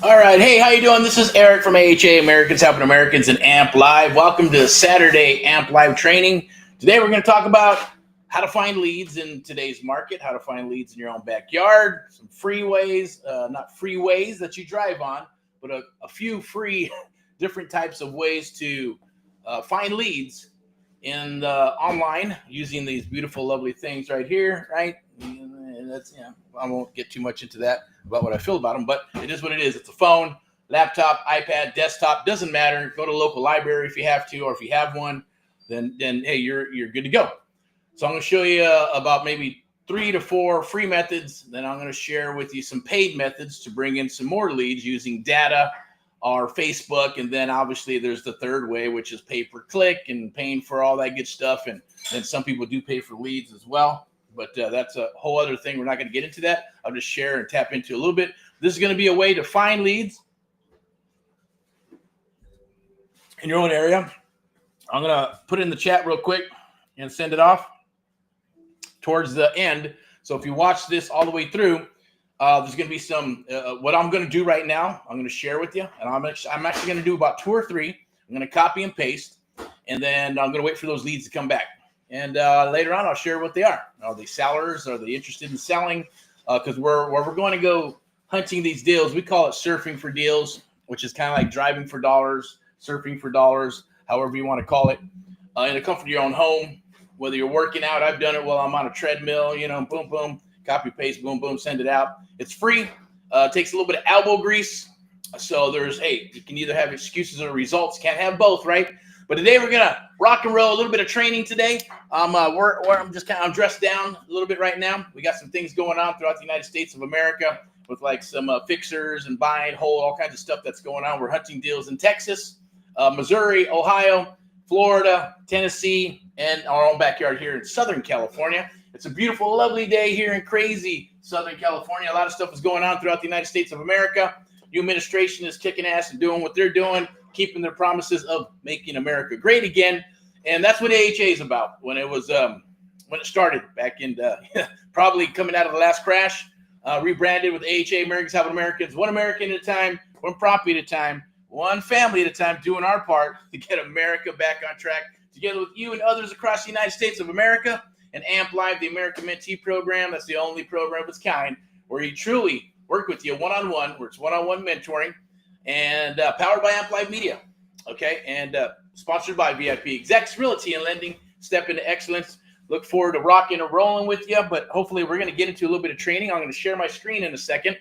All right, hey, how you doing? This is Eric from AHA, Americans Helping Americans, and AMP Live. Welcome to Saturday AMP Live training. Today we're going to talk about how to find leads in today's market, how to find leads in your own backyard, some free ways, not freeways that you drive on, but a few free different types of ways to find leads in online using these beautiful, lovely things right here, right? And that's, I won't get too much into that about what I feel about them, but it is what it is. It's a phone, laptop, iPad, desktop, doesn't matter. Go to a local library if you have to, or if you have one, then hey, you're good to go. So I'm going to show you about maybe 3 to 4 free methods. Then I'm going to share with you some paid methods to bring in some more leads using data or Facebook. And then obviously there's the third way, which is pay per click and paying for all that good stuff. And then some people do pay for leads as well. But that's a whole other thing. We're not going to get into that. I'll just share and tap into a little bit. This is going to be a way to find leads in your own area. I'm going to put it in the chat real quick and send it off towards the end. So if you watch this all the way through, there's going to be some, what I'm going to do right now, I'm going to share with you. And I'm actually going to do about 2 or 3. I'm going to copy and paste. And then I'm going to wait for those leads to come back. And later on, I'll share what they are. Are they sellers? Are they interested in selling? Because where we're going to go hunting these deals, we call it surfing for deals, which is kind of like driving for dollars, surfing for dollars, however you want to call it, in the comfort of your own home. Whether you're working out, I've done it while I'm on a treadmill, boom, boom, copy, paste, boom, boom, send it out. It's free. It takes a little bit of elbow grease. So you can either have excuses or results. Can't have both, right? But today we're gonna rock and roll a little bit of training today. I'm dressed down a little bit right now. We got some things going on throughout the United States of America with like some fixers and buy and hold, all kinds of stuff that's going on. We're hunting deals in Texas, Missouri, Ohio, Florida, Tennessee, and our own backyard here in Southern California. It's a beautiful, lovely day here in crazy Southern California. A lot of stuff is going on throughout the United States of America. New administration is kicking ass and doing what they're doing, keeping their promises of making America great again. And that's what AHA is about. When it started back in probably coming out of the last crash, rebranded with AHA, Americans Helping Americans, one American at a time, one property at a time, one family at a time, doing our part to get America back on track, together with you and others across the United States of America. And AMP Live, the American Mentee Program, that's the only program of its kind where you truly work with you one-on-one, where it's one-on-one mentoring, and powered by AMP Live Media, okay? And sponsored by VIP Execs Realty and Lending. Step into excellence. Look forward to rocking and rolling with you, but hopefully we're going to get into a little bit of training. I'm going to share my screen in a second,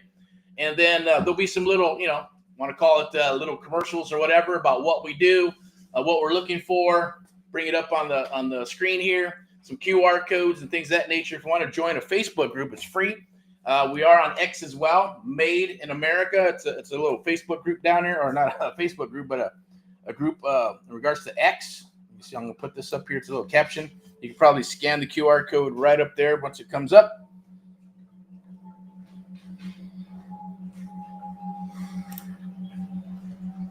and then there'll be some little, want to call it little commercials or whatever about what we do, what we're looking for. Bring it up on the screen here. Some QR codes and things of that nature. If you want to join a Facebook group, it's free. We are on X as well, Made in America. It's a little Facebook group down there, or not a Facebook group, but a group in regards to X. Let me see, I'm going to put this up here. It's a little caption. You can probably scan the QR code right up there once it comes up.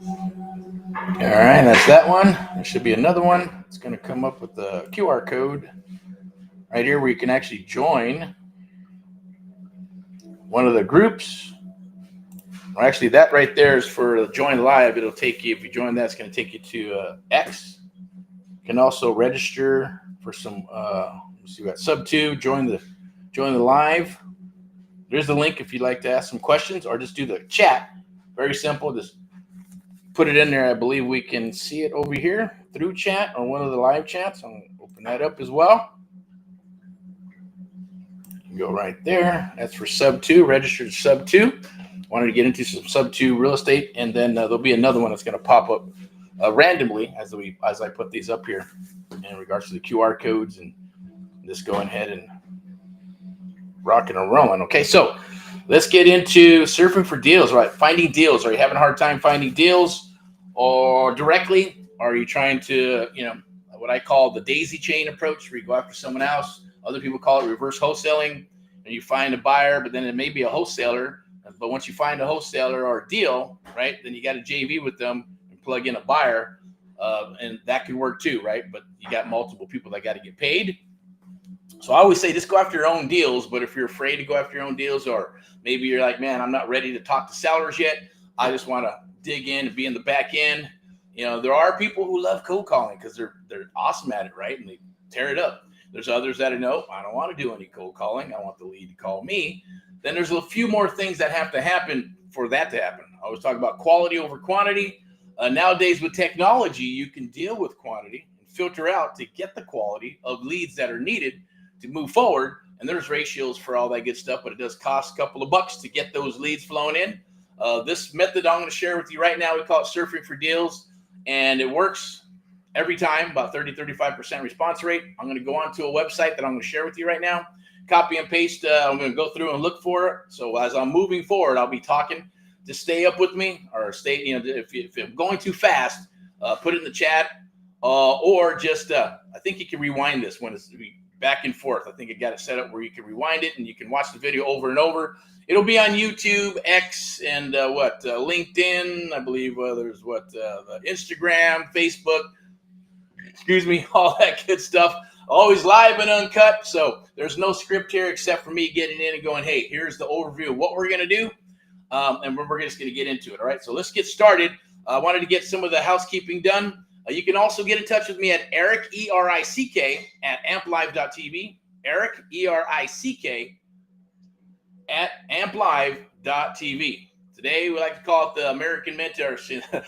All right, that's that one. There should be another one. It's going to come up with the QR code right here where you can actually join one of the groups. Well, actually, that right there is for join live. It'll take you, if you join that, it's going to take you to X. You can also register for some, let's see, we got sub 2, join the live. There's the link if you'd like to ask some questions or just do the chat. Very simple. Just put it in there. I believe we can see it over here through chat or one of the live chats. I'm going to open that up as well. Go right there. That's for sub 2, registered sub 2. Wanted to get into some sub 2 real estate, and then there'll be another one that's going to pop up randomly as I put these up here in regards to the QR codes, and just going ahead and rocking and rolling. Okay, so let's get into surfing for deals, right? Finding deals. Are you having a hard time finding deals or directly? Or are you trying to, what I call the daisy chain approach, where you go after someone else? Other people call it reverse wholesaling. And you find a buyer, but then it may be a wholesaler. But once you find a wholesaler or a deal, right, then you got a JV with them and plug in a buyer. And that can work too, right? But you got multiple people that got to get paid. So I always say just go after your own deals. But if you're afraid to go after your own deals, or maybe you're like, man, I'm not ready to talk to sellers yet, I just want to dig in and be in the back end. There are people who love cold calling because they're awesome at it, right? And they tear it up. There's others that I don't want to do any cold calling. I want the lead to call me. Then there's a few more things that have to happen for that to happen. I always talk about quality over quantity. Nowadays with technology, you can deal with quantity and filter out to get the quality of leads that are needed to move forward. And there's ratios for all that good stuff, but it does cost a couple of bucks to get those leads flowing in. This method I'm going to share with you right now, we call it surfing for deals, and it works every time, about 30-35% response rate. I'm going to go on to a website that I'm going to share with you right now. Copy and paste. I'm going to go through and look for it. So as I'm moving forward, I'll be talking. Just stay up with me, or stay. If I'm going too fast, put it in the chat, or just I think you can rewind this when it's back and forth. I think it got it set up where you can rewind it and you can watch the video over and over. It'll be on YouTube, X, and LinkedIn. I believe there's the Instagram, Facebook. Excuse me, all that good stuff. Always live and uncut. So there's no script here except for me getting in and going, hey, here's the overview of what we're going to do. And we're just going to get into it. All right. So let's get started. I wanted to get some of the housekeeping done. You can also get in touch with me at Erick, ERICK, at amplive.tv. Erick, ERICK, at amplive.tv. Today, we like to call it the American Mentor, the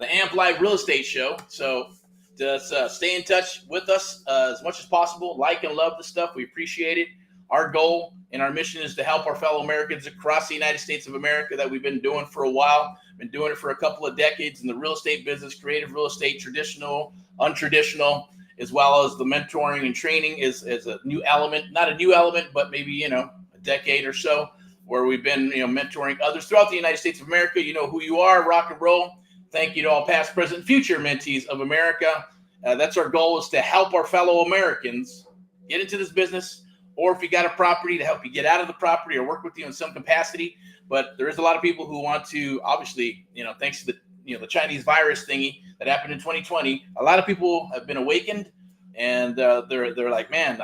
Amp Live Real Estate Show. So just stay in touch with us as much as possible. Like and love the stuff. We appreciate it. Our goal and our mission is to help our fellow Americans across the United States of America that we've been doing for a while. Been doing it for a couple of decades in the real estate business, creative real estate, traditional, untraditional, as well as the mentoring and training is a new element. Not a new element, but maybe, a decade or so where we've been, mentoring others throughout the United States of America. You know who you are, rock and roll. Thank you to all past, present, future mentees of America. That's our goal, is to help our fellow Americans get into this business, or if you got a property, to help you get out of the property or work with you in some capacity. But there is a lot of people who want to, obviously, thanks to the Chinese virus thingy that happened in 2020, a lot of people have been awakened, and they're like, man,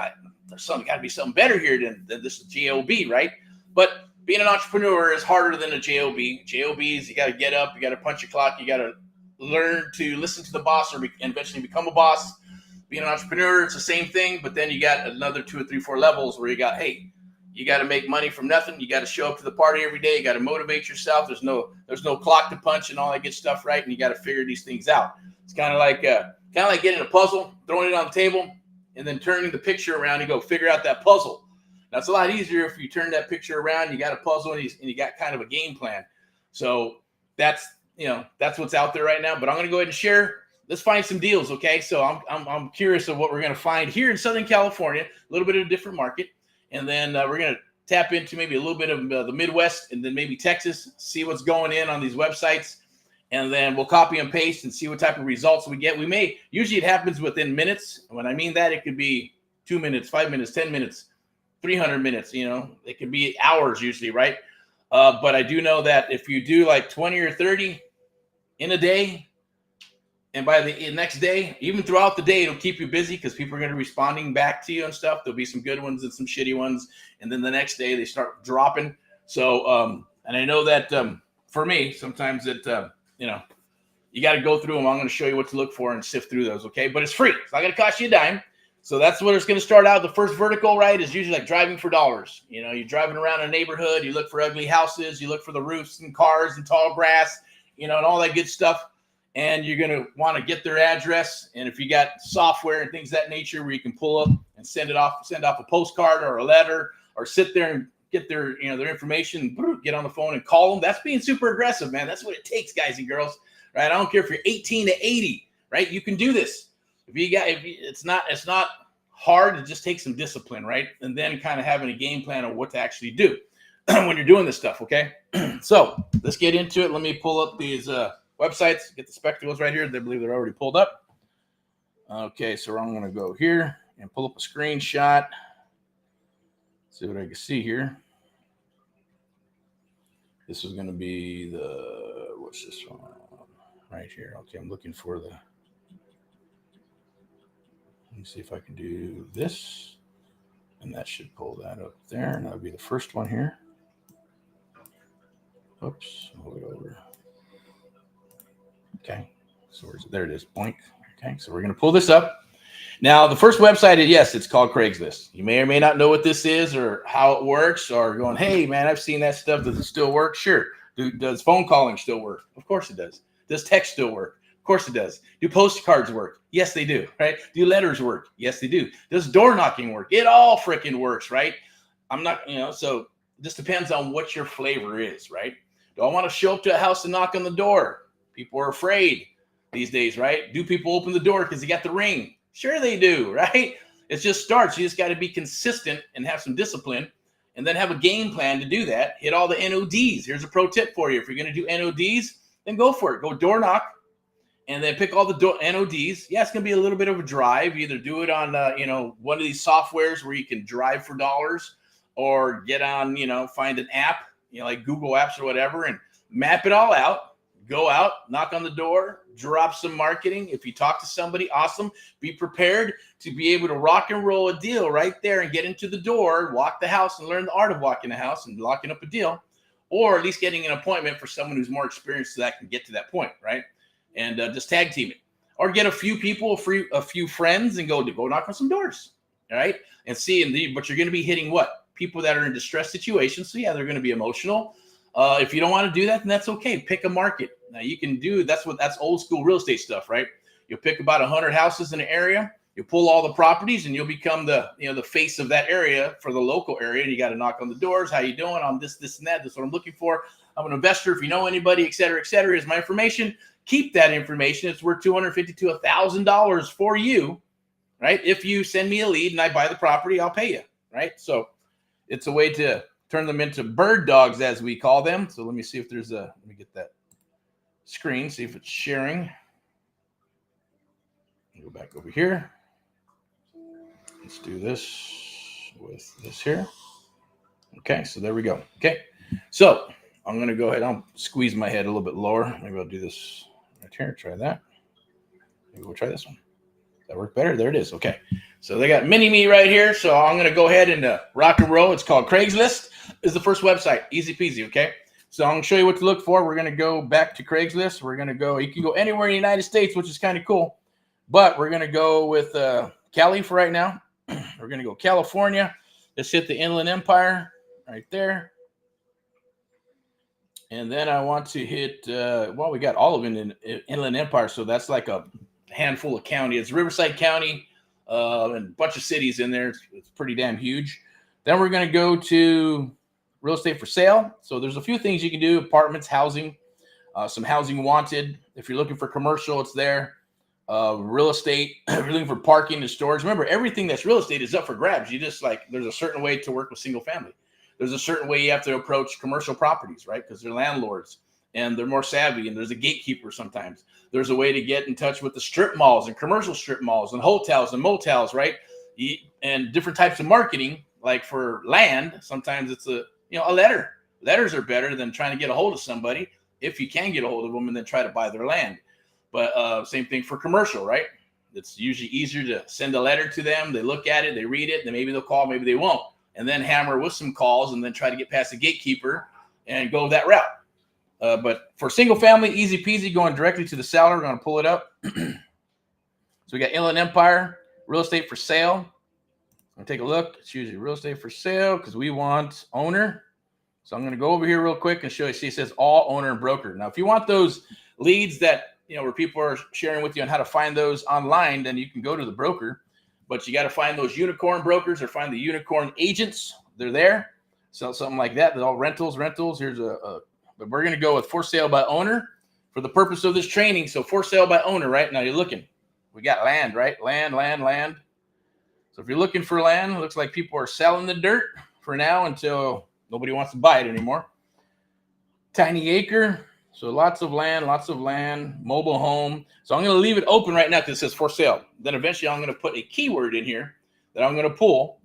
there's got to be something better here than this job, right? But being an entrepreneur is harder than a job. Jobs, you got to get up, you got to punch your clock, you got to learn to listen to the boss, or eventually become a boss. Being an entrepreneur, it's the same thing, but then you got another 2 or 3, 4 levels where you got to make money from nothing. You got to show up to the party every day. You got to motivate yourself. There's no clock to punch and all that good stuff, right? And you got to figure these things out. It's kind of like getting a puzzle, throwing it on the table, and then turning the picture around and go figure out that puzzle. Now, it's a lot easier if you turn that picture around. You got a puzzle and you got kind of a game plan. So that's what's out there right now. But I'm going to go ahead and share. Let's find some deals, okay? So I'm curious of what we're going to find here in Southern California, a little bit of a different market, and then we're going to tap into maybe a little bit of the Midwest, and then maybe Texas, see what's going in on these websites, and then we'll copy and paste and see what type of results we get. Usually it happens within minutes. When I mean that, it could be 2 minutes, 5 minutes, 10 minutes, 300 minutes, it could be hours usually, right? But I do know that if you do like 20 or 30 in a day, and by the next day, even throughout the day, it'll keep you busy because people are going to be responding back to you and stuff. There'll be some good ones and some shitty ones. And then the next day they start dropping. So, and I know that for me, sometimes you got to go through them. I'm going to show you what to look for and sift through those. Okay. But it's free. It's not going to cost you a dime. So that's what it's going to start out. The first vertical, right, is usually like driving for dollars. You're driving around a neighborhood. You look for ugly houses. You look for the roofs and cars and tall grass, and all that good stuff. And you're going to want to get their address. And if you got software and things of that nature where you can pull up and send off a postcard or a letter, or sit there and get their information, get on the phone and call them. That's being super aggressive, man. That's what it takes, guys and girls, right? I don't care if you're 18 to 80, right? You can do this. It's not hard. It just takes some discipline, right? And then kind of having a game plan of what to actually do when you're doing this stuff. Okay. So let's get into it. Let me pull up these, websites, get the spectacles right here. They believe they're already pulled up. Okay, so I'm going to go here and pull up a screenshot. See what I can see here. This is going to be what's this one? Right here. Okay, I'm looking for let me see if I can do this. And that should pull that up there. And that'll be the first one here. Oops, move it over. Okay, so there it is. Boink. Okay, so we're going to pull this up. Now, the first website, yes, it's called Craigslist. You may or may not know what this is or how it works, or going, hey, man, I've seen that stuff. Does it still work? Sure. Does phone calling still work? Of course it does. Does text still work? Of course it does. Do postcards work? Yes, they do, right? Do letters work? Yes, they do. Does door knocking work? It all freaking works, right? I'm not, so it just depends on what your flavor is, right? Do I want to show up to a house and knock on the door? People are afraid these days, right? Do people open the door because they got the ring? Sure they do, right? It just starts. You just got to be consistent and have some discipline and then have a game plan to do that. Hit all the NODs. Here's a pro tip for you. If you're going to do NODs, then go for it. Go door knock and then pick all the NODs. Yeah, it's going to be a little bit of a drive. Either do it on, one of these softwares where you can drive for dollars or get on, find an app, like Google Apps or whatever and map it all out. Go out, knock on the door, drop some marketing. If you talk to somebody, awesome. Be prepared to be able to rock and roll a deal right there and get into the door, walk the house and learn the art of walking the house and locking up a deal, or at least getting an appointment for someone who's more experienced so that can get to that point, right? And just tag team it. Or get a few people, a few friends and go knock on some doors, all right? And see, but you're going to be hitting what? People that are in distressed situations. So yeah, they're going to be emotional. If you don't want to do that, then that's okay. Pick a market. Now you can do that's old school real estate stuff, right? You'll pick about 100 houses in an area. You pull all the properties, and you'll become the face of that area for the local area. And you got to knock on the doors. How you doing? I'm this, and that. This is what I'm looking for. I'm an investor. If you know anybody, et cetera, here's my information. Keep that information. It's worth $250 to $1,000 for you, right? If you send me a lead and I buy the property, I'll pay you, right? So it's a way to turn them into bird dogs, as we call them. So let me see if let me get that screen, see if it's sharing. Go back over here. Let's do this with this here. Okay, so there we go. Okay, so I'm going to go ahead. I'll squeeze my head a little bit lower. Maybe I'll do this right here. Try that. Maybe we'll try this one. Does that work better? There it is. Okay, so they got mini-me right here. So I'm going to go ahead and rock and roll. It's called Craigslist. Is the first website. Easy peasy, okay? So I'm going to show you what to look for. We're going to go back to Craigslist. We're going to go, you can go anywhere in the United States, which is kind of cool. But we're going to go with Cali for right now. We're going to go California. Let's hit the Inland Empire right there. And then I want to hit, we got all of Inland Empire. So that's like a handful of county. It's Riverside County and a bunch of cities in there. It's pretty damn huge. Then we're going to go to real estate for sale. So there's a few things you can do: apartments, housing, some housing wanted. If you're looking for commercial, it's there. Real estate, if you're looking for parking and storage. Remember, everything that's real estate is up for grabs. There's a certain way to work with single family. There's a certain way you have to approach commercial properties, right? Because they're landlords and they're more savvy, and there's a gatekeeper sometimes. There's a way to get in touch with the strip malls and commercial strip malls and hotels and motels, right? And different types of marketing. Like for land, sometimes it's a letter. Letters are better than trying to get a hold of somebody, if you can get a hold of them, and then try to buy their land. But same thing for commercial, right? It's usually easier to send a letter to them. They look at it, they read it, then maybe they'll call, maybe they won't. And then hammer with some calls and then try to get past the gatekeeper and go that route. But for single family, easy peasy, going directly to the seller. We're going to pull it up. So we got Inland Empire, real estate for sale. I'll take a look. It's usually real estate for sale because we want owner. So I'm going to go over here real quick and show you. See, it says all owner and broker. Now, if you want those leads that, where people are sharing with you on how to find those online, then you can go to the broker. But you got to find those unicorn brokers or find the unicorn agents. They're there. So something like that. They're all rentals. Here's but we're going to go with for sale by owner for the purpose of this training. So for sale by owner, right? Now you're looking. We got land, right? Land. So if you're looking for land, it looks like people are selling the dirt for now until nobody wants to buy it anymore. Tiny acre. So lots of land, mobile home. So I'm going to leave it open right now because it says for sale. Then eventually I'm going to put a keyword in here that I'm going to pull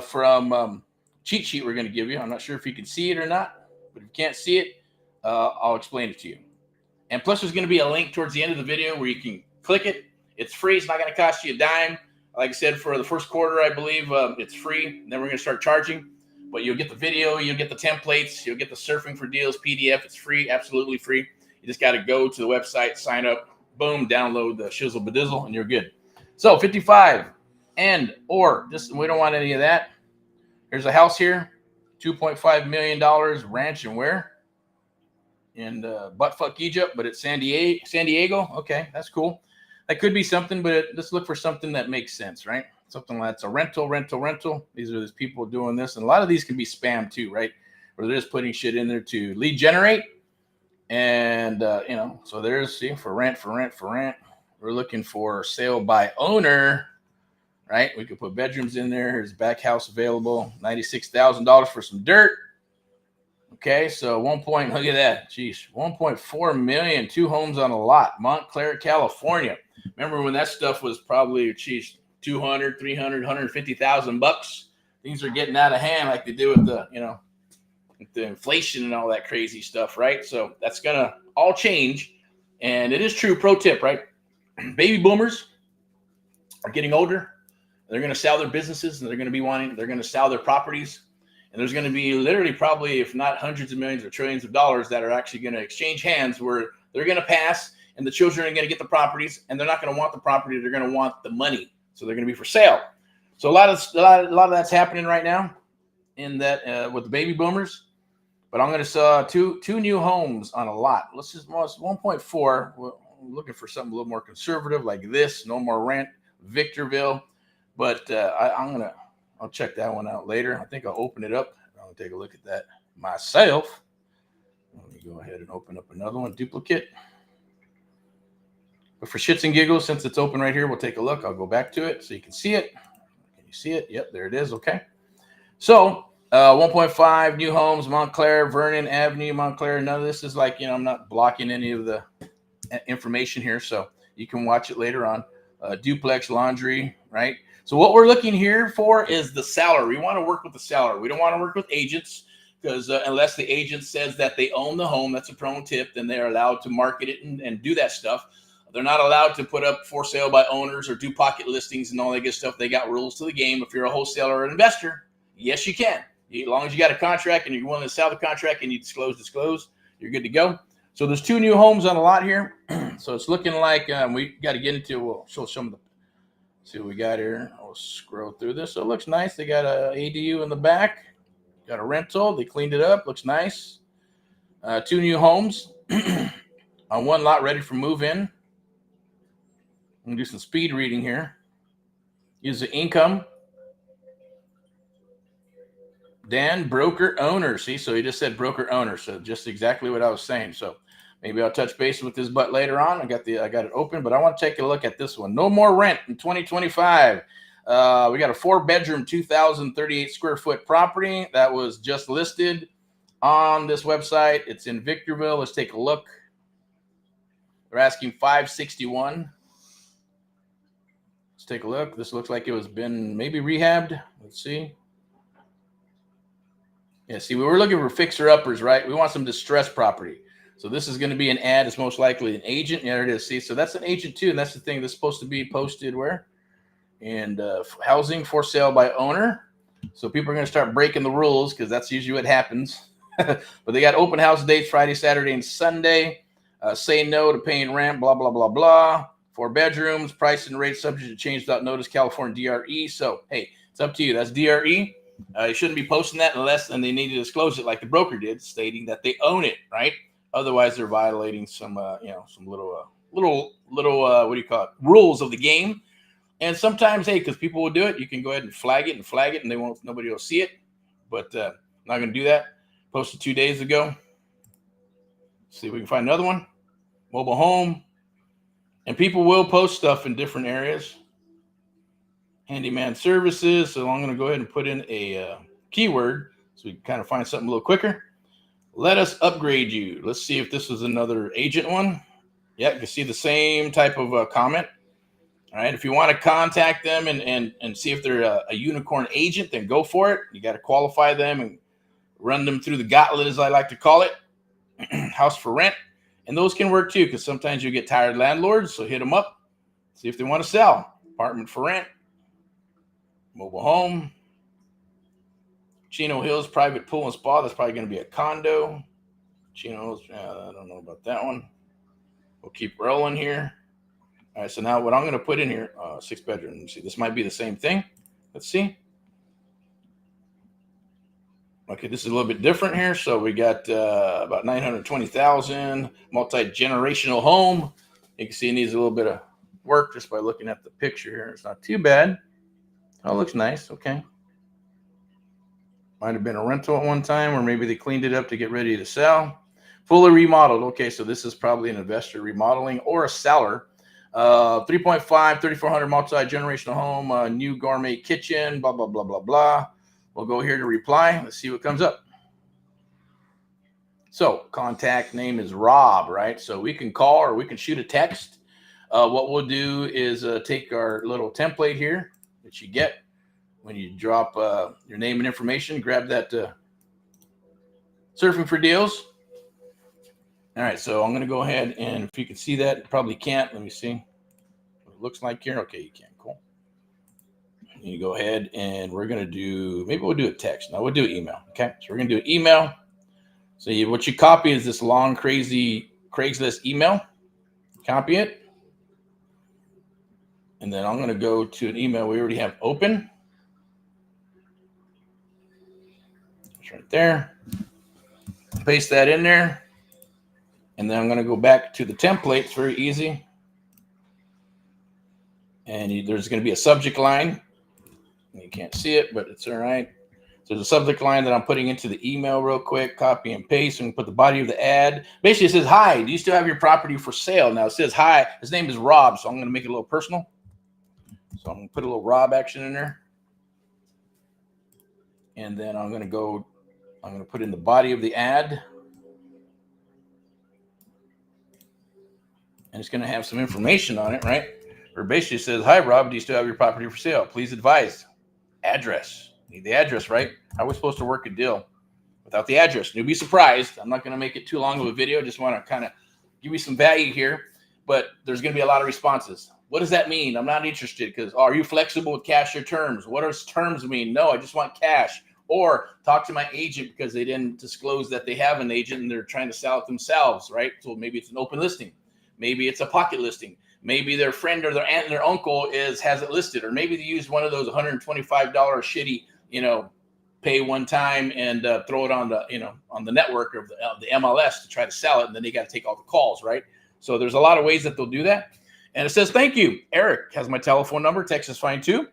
from cheat sheet we're going to give you. I'm not sure if you can see it or not, but if you can't see it, I'll explain it to you. And plus there's going to be a link towards the end of the video where you can click it. It's free. It's not going to cost you a dime. Like I said, for the first quarter, I believe it's free. And then we're going to start charging. but you'll get the video, you'll get the templates, you'll get the surfing for deals PDF. It's free, absolutely free. You just got to go to the website, sign up, boom, download the shizzle badizzle, and you're good. So 55 and or just we don't want any of that. There's a house here, $2.5 million, ranch and where? In buttfuck Egypt, but it's San Diego. Okay, that's cool. That could be something, but let's look for something that makes sense, right? Something that's a rental. These are these people doing this, and a lot of these can be spam too, right? Where they're just putting shit in there to lead generate, and so there's for rent. We're looking for sale by owner, right? We could put bedrooms in there. Here's back house available, $96,000 for some dirt. Okay, so look at that. Geez, 1.4 million, 2 homes on a lot, Montclair, California. Remember when that stuff was probably, 200, 300, 150,000 bucks? Things are getting out of hand like they do with the, with the inflation and all that crazy stuff, right? So that's gonna all change. And it is true, pro tip, right? Baby boomers are getting older. They're gonna sell their businesses and they're gonna sell their properties. And there's going to be literally probably, if not hundreds of millions or trillions of dollars that are actually going to exchange hands where they're going to pass and the children are going to get the properties and they're not going to want the property. They're going to want the money. So they're going to be for sale. So a lot of that's happening right now in that with the baby boomers. But I'm going to sell two new homes on a lot. Let's just 1.4. We're looking for something a little more conservative like this. No more rent, Victorville. But I'll check that one out later. I think I'll open it up. I'll take a look at that myself. Let me go ahead and open up another one, duplicate. But for shits and giggles, since it's open right here, we'll take a look. I'll go back to it so you can see it. Can you see it? Yep, there it is. Okay. So 1.5 new homes, Montclair, Vernon Avenue, Montclair. None of this is like, I'm not blocking any of the information here, so you can watch it later on. Duplex laundry, right? So what we're looking here for is the seller. We want to work with the seller. We don't want to work with agents because unless the agent says that they own the home, that's a pro tip, then they're allowed to market it and do that stuff. They're not allowed to put up for sale by owners or do pocket listings and all that good stuff. They got rules to the game. If you're a wholesaler or an investor, yes, you can. As long as you got a contract and you're willing to sell the contract and you disclose, you're good to go. So there's 2 new homes on a lot here. So it's looking like we got to get into, we'll show some of the, see what we got here. I'll scroll through this. So it looks nice. They got a ADU in the back, got a rental. They cleaned it up. Looks nice. 2 new homes on 1 lot ready for move in. I'm going to do some speed reading here. Use the income. Dan, broker owner. See, so he just said broker owner. So just exactly what I was saying. So maybe I'll touch base with this butt later on. I got it open, but I want to take a look at this one. No more rent in 2025. We got a 4-bedroom, 2,038 square foot property that was just listed on this website. It's in Victorville. Let's take a look. They're asking $561. Let's take a look. This looks like it was been maybe rehabbed. Let's see. Yeah, see, we were looking for fixer-uppers, right? We want some distressed property. So this is going to be an ad. It's most likely an agent. Yeah, there it is. See, so that's an agent too, and that's the thing that's supposed to be posted where? And housing for sale by owner. So people are going to start breaking the rules because that's usually what happens. But they got open house dates Friday, Saturday, and Sunday. Say no to paying rent, blah, blah, blah, blah. 4 bedrooms, price and rate subject to change without notice, California DRE. So, hey, it's up to you. That's DRE. You shouldn't be posting that unless they need to disclose it like the broker did, stating that they own it, right? Otherwise, they're violating some, some little, what do you call it? Rules of the game. And sometimes, hey, because people will do it, you can go ahead and flag it, and nobody will see it. But I'm not going to do that. Posted 2 days ago. See if we can find another one. Mobile home. And people will post stuff in different areas. Handyman services. So I'm going to go ahead and put in a keyword so we can kind of find something a little quicker. Let us upgrade you. Let's see if this is another agent one. Yeah, you can see the same type of comment. All right. If you want to contact them and see if they're a unicorn agent, then go for it. You got to qualify them and run them through the gauntlet, as I like to call it. House for rent. And those can work too, because sometimes you get tired landlords. So hit them up. See if they want to sell. Apartment for rent. Mobile home. Chino Hills private pool and spa. That's probably going to be a condo. Chino's, I don't know about that one. We'll keep rolling here. All right, so now what I'm going to put in here, 6 bedroom. Let's see, this might be the same thing. Let's see. Okay, this is a little bit different here. So we got about 920,000, multi-generational home. You can see it needs a little bit of work just by looking at the picture here. It's not too bad. Oh, it looks nice. Okay. Might have been a rental at one time, or maybe they cleaned it up to get ready to sell. Fully remodeled. Okay, so this is probably an investor remodeling or a seller. 3.5, 3,400 multi-generational home, new gourmet kitchen, blah, blah, blah, blah, blah. We'll go here to reply. Let's see what comes up. So contact name is Rob, right? So we can call or we can shoot a text. What we'll do is take our little template here that you get when you drop your name and information. Grab that Surfing for Deals. All right, so I'm going to go ahead, and if you can see that, probably can't. Let me see what it looks like here. Okay, you can. Cool. You go ahead, and we're going to do, maybe we'll do a text. No, we'll do email. Okay, so we're going to do email. So what you copy is this long, crazy Craigslist email. Copy it. And then I'm going to go to an email we already have open. It's right there. Paste that in there. And then I'm going to go back to the template. It's very easy. And there's going to be a subject line. You can't see it, but it's all right. So there's a subject line that I'm putting into the email real quick. Copy and paste and put the body of the ad. Basically, it says, hi, do you still have your property for sale? Now, it says, hi. His name is Rob, so I'm going to make it a little personal. So I'm going to put a little Rob action in there. And then I'm going to put in the body of the ad. And it's going to have some information on it, right? Or basically says, hi, Rob, do you still have your property for sale? Please advise. Address. Need the address, right? How are we supposed to work a deal without the address? You'll be surprised. I'm not going to make it too long of a video. Just want to kind of give you some value here. But there's going to be a lot of responses. What does that mean? I'm not interested because are you flexible with cash or terms? What does terms mean? No, I just want cash. Or talk to my agent because they didn't disclose that they have an agent and they're trying to sell it themselves, right? So maybe it's an open listing. Maybe it's a pocket listing. Maybe their friend or their aunt and their uncle has it listed, or maybe they used one of those $125 shitty, pay one time and throw it on the network of the MLS to try to sell it, and then they got to take all the calls, right? So there's a lot of ways that they'll do that. And it says, thank you. Eric has my telephone number. Text is fine too.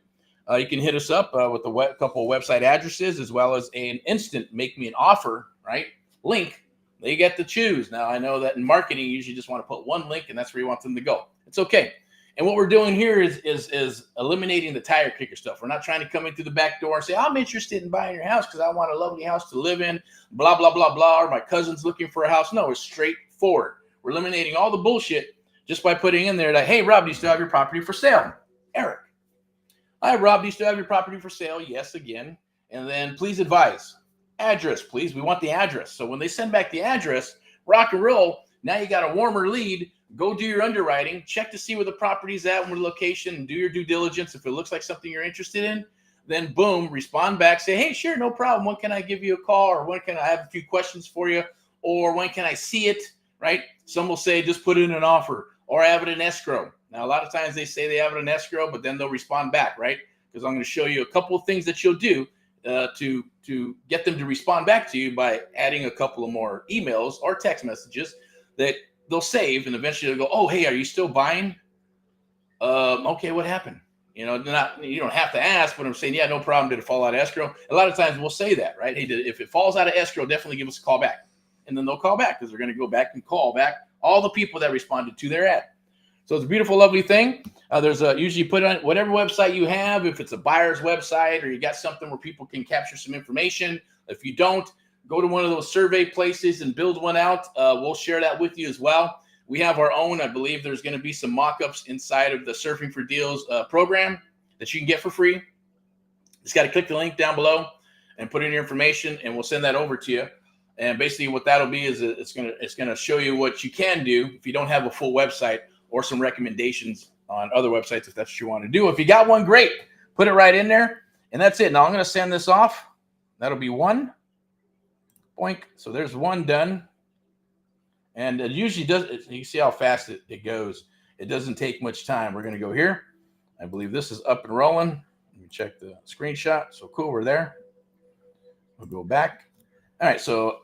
You can hit us up with a couple of website addresses as well as an instant make me an offer, right? Link. They get to choose. Now, I know that in marketing, you usually just want to put one link, and that's where you want them to go. It's okay. And what we're doing here is eliminating the tire kicker stuff. We're not trying to come in through the back door and say, I'm interested in buying your house because I want a lovely house to live in, blah, blah, blah, blah, or my cousin's looking for a house. No, it's straightforward. We're eliminating all the bullshit just by putting in there that, hey, Rob, do you still have your property for sale? Eric. Hi, Rob, do you still have your property for sale? Yes, again. And then please advise. Address, please. We want the address. So when they send back the address, rock and roll. Now you got a warmer lead. Go do your underwriting. Check to see where the property's at, where the location, and do your due diligence. If it looks like something you're interested in, then boom, respond back. Say, hey, sure, no problem. When can I give you a call? Or when can I have a few questions for you? Or when can I see it, right? Some will say, just put in an offer or have it in escrow. Now, a lot of times they say they have it in escrow, but then they'll respond back, right? Because I'm going to show you a couple of things that you'll do to get them to respond back to you by adding a couple of more emails or text messages that they'll save, and eventually they'll go, oh, hey, are you still buying? Okay, what happened? You don't have to ask, but I'm saying, yeah, no problem. Did it fall out of escrow? A lot of times we'll say that, right? Hey, if it falls out of escrow, definitely give us a call back. And then they'll call back because they're going to go back and call back all the people that responded to their ad. So it's a beautiful, lovely thing. There's usually put on whatever website you have, if it's a buyer's website or you got something where people can capture some information. If you don't, go to one of those survey places and build one out. We'll share that with you as well. We have our own. I believe there's going to be some mock-ups inside of the Surfing for Deals program that you can get for free. Just got to click the link down below and put in your information, and we'll send that over to you. And basically what that'll be is it's going to show you what you can do if you don't have a full website, or some recommendations on other websites if that's what you want to do. If you got one, great. Put it right in there, and that's it. Now I'm going to send this off. That'll be one. Boink. So there's one done. And it usually does. You see how fast it goes. It doesn't take much time. We're going to go here. I believe this is up and rolling. Let me check the screenshot. So cool. We're there. We'll go back. All right. So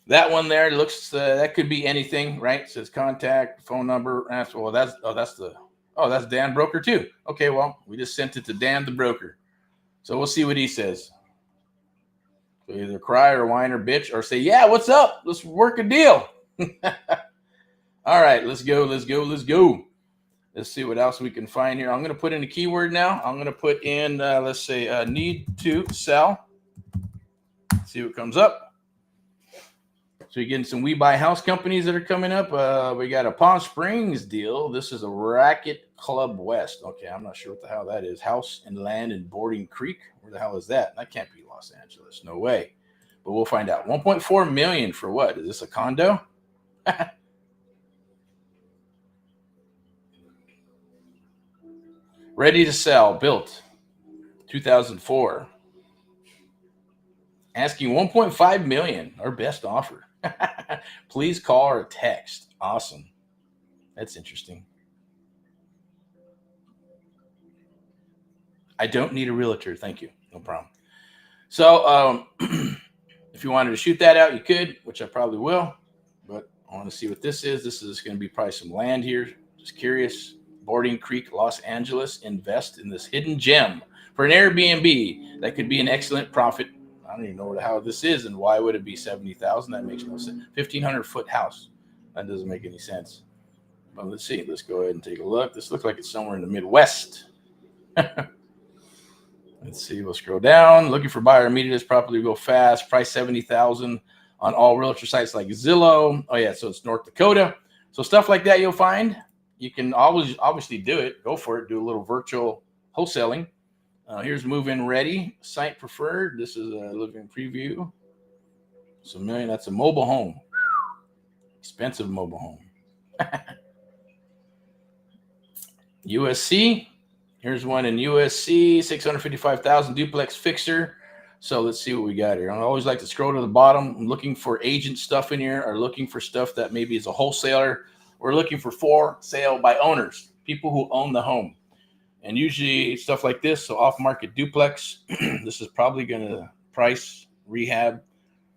that one there looks, that could be anything, right? It says contact, phone number. That's Dan Broker too. Okay. Well, we just sent it to Dan the Broker. So we'll see what he says. So either cry or whine or bitch or say, yeah, what's up? Let's work a deal. All right, let's go. Let's see what else we can find here. I'm going to put in a keyword now. I'm going to put in, let's say, need to sell. See what comes up. So you're getting some We Buy House companies that are coming up. We got a Palm Springs deal. This is a Racket Club West. Okay, I'm not sure what the hell that is. House and land in Boarding Creek. Where the hell is that? That can't be Los Angeles. No way. But we'll find out. 1.4 million for what? Is this a condo? Ready to sell. Built 2004. Asking 1.5 million. Our best offer. Please call or text. Awesome. That's interesting. I don't need a realtor. Thank you. No problem. So if you wanted to shoot that out, you could, which I probably will. But I want to see what this is. This is going to be probably some land here. Just curious. Boarding Creek, Los Angeles. Invest in this hidden gem for an Airbnb that could be an excellent profit. I don't even know what the hell this is, and why would it be 70,000? That makes no sense. 1,500-foot house. That doesn't make any sense. Well, let's see. Let's go ahead and take a look. This looks like it's somewhere in the Midwest. Let's see. We'll scroll down. Looking for buyer immediately. This property will go fast. Price 70,000 on all realtor sites like Zillow. Oh yeah, so it's North Dakota. So stuff like that you'll find. You can always obviously do it. Go for it. Do a little virtual wholesaling. Here's move-in ready. Site preferred. This is a living preview. So million. That's a mobile home. Expensive mobile home. USC. Here's one in USC. 655,000 duplex fixer. So let's see what we got here. I always like to scroll to the bottom. I'm looking for agent stuff in here, or looking for stuff that maybe is a wholesaler. We're looking for sale by owners, people who own the home. And usually stuff like this, so off-market duplex, this is probably going to price, rehab,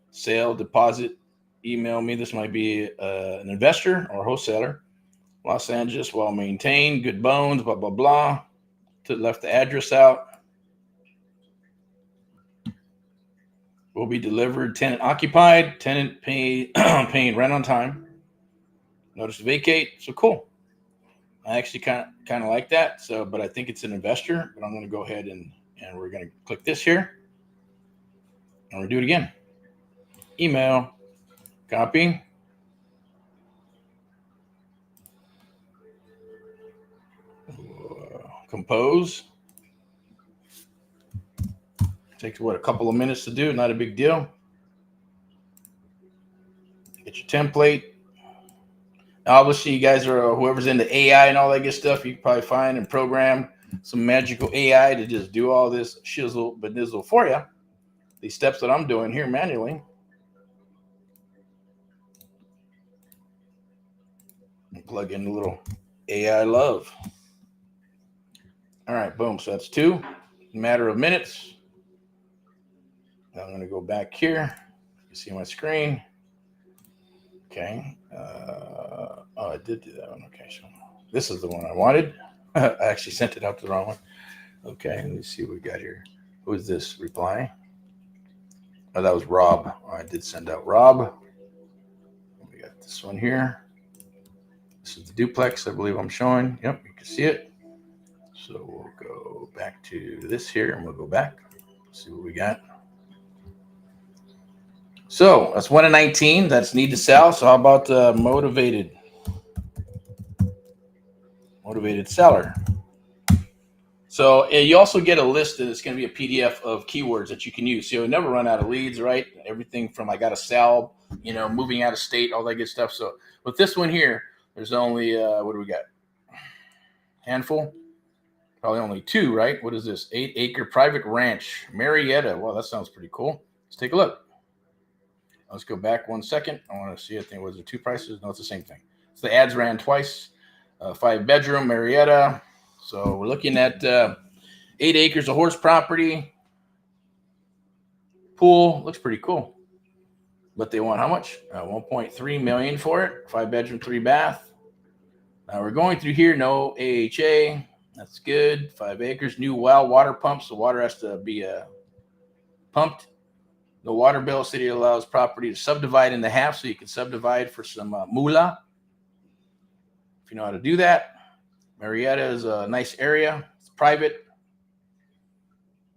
sale, deposit, email me. This might be an investor or wholesaler. Los Angeles, well-maintained, good bones, blah, blah, blah. Left the address out. Will be delivered, tenant occupied, tenant paying rent on time. Notice to vacate. So cool. I actually kind of like that. So, but I think it's an investor. But I'm going to go ahead and we're going to click this here, and we'll do it again. Email, copy. Compose. Takes what, a couple of minutes to do. Not a big deal. Get your template. Obviously, you guys are whoever's into AI and all that good stuff. You can probably find and program some magical AI to just do all this shizzle benizzle for you. These steps that I'm doing here manually. And plug in a little AI love. All right, boom. So that's 2. Matter of minutes. Now I'm going to go back here. You see my screen. Okay. I did do that one. Okay, so this is the one I wanted. I actually sent it out to the wrong one. Okay, let me see what we got here. Who is this? Reply. Oh, that was Rob. I did send out Rob. We got this one here. This is the duplex, I believe I'm showing. Yep, you can see it. So we'll go back to this here, and we'll go back. See what we got. So that's 1 in 19. That's need to sell. So how about motivated seller? So you also get a list that's going to be a PDF of keywords that you can use. So you'll never run out of leads, right? Everything from I got to sell, moving out of state, all that good stuff. So with this one here, there's only, what do we got? Handful? Probably only 2, right? What is this? 8-acre private ranch, Marietta. Well, that sounds pretty cool. Let's take a look. Let's go back 1 second. I want to see, I think, was it 2 prices? No, it's the same thing. So the ads ran twice. 5-bedroom, Marietta. So we're looking at 8 acres of horse property. Pool. Looks pretty cool. But they want how much? 1.3 million for it. 5-bedroom, 3-bath. Now we're going through here. No AHA. That's good. 5 acres. New well water pump. So water has to be pumped. The water bill. City allows property to subdivide into half, so you can subdivide for some moolah. If you know how to do that. Marietta is a nice area. It's private.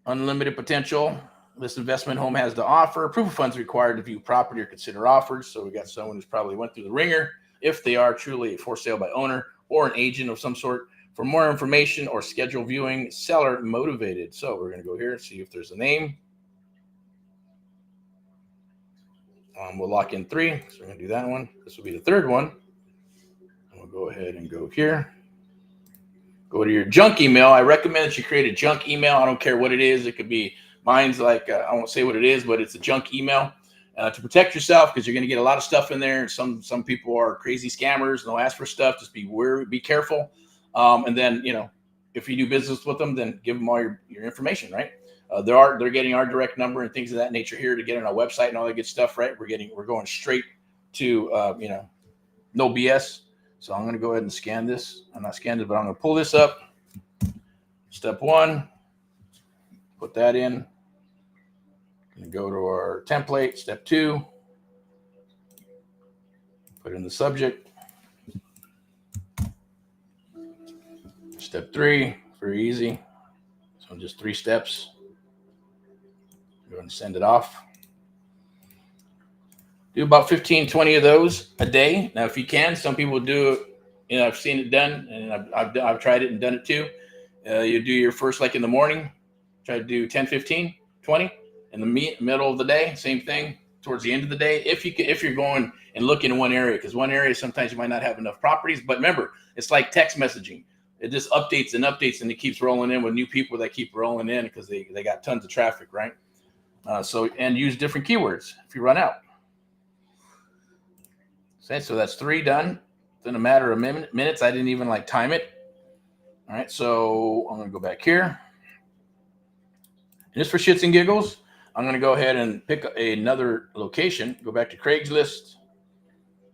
Unlimited potential. This investment home has to offer. Proof of funds required to view property or consider offers. So we got someone who's probably went through the ringer, if they are truly for sale by owner or an agent of some sort. For more information or schedule viewing, seller motivated. So we're going to go here and see if there's a name. We'll lock in 3. So we're going to do that one. This will be the 3rd one. And we'll go ahead and go here. Go to your junk email. I recommend that you create a junk email. I don't care what it is. It could be, mine's like, I won't say what it is, but it's a junk email to protect yourself, because you're going to get a lot of stuff in there. Some people are crazy scammers and they'll ask for stuff. Just be careful. And then, you know, if you do business with them, then give them all your information, right? They're getting our direct number and things of that nature here to get on our website and all that good stuff, right? We're going straight to, you know, no BS. So I'm going to go ahead and scan this. I'm not scanned it, but I'm going to pull this up. Step 1, put that in. Going to go to our template. Step 2, put in the subject. Step 3, very easy. So just 3 steps. Go ahead and send it off. Do about 15, 20 of those a day. Now, if you can, some people do it. You know, I've seen it done, and I've tried it and done it too. You do your first, like in the morning, try to do 10, 15, 20. In the middle of the day, same thing. Towards the end of the day, if you're going and looking in one area, because one area sometimes you might not have enough properties. But remember, it's like text messaging. It just updates and updates, and it keeps rolling in with new people that keep rolling in because they got tons of traffic, right? And use different keywords if you run out. Okay, so that's 3 done in a matter of minutes. I didn't even like time it. All right, so I'm going to go back here. And just for shits and giggles, I'm going to go ahead and pick another location. Go back to Craigslist.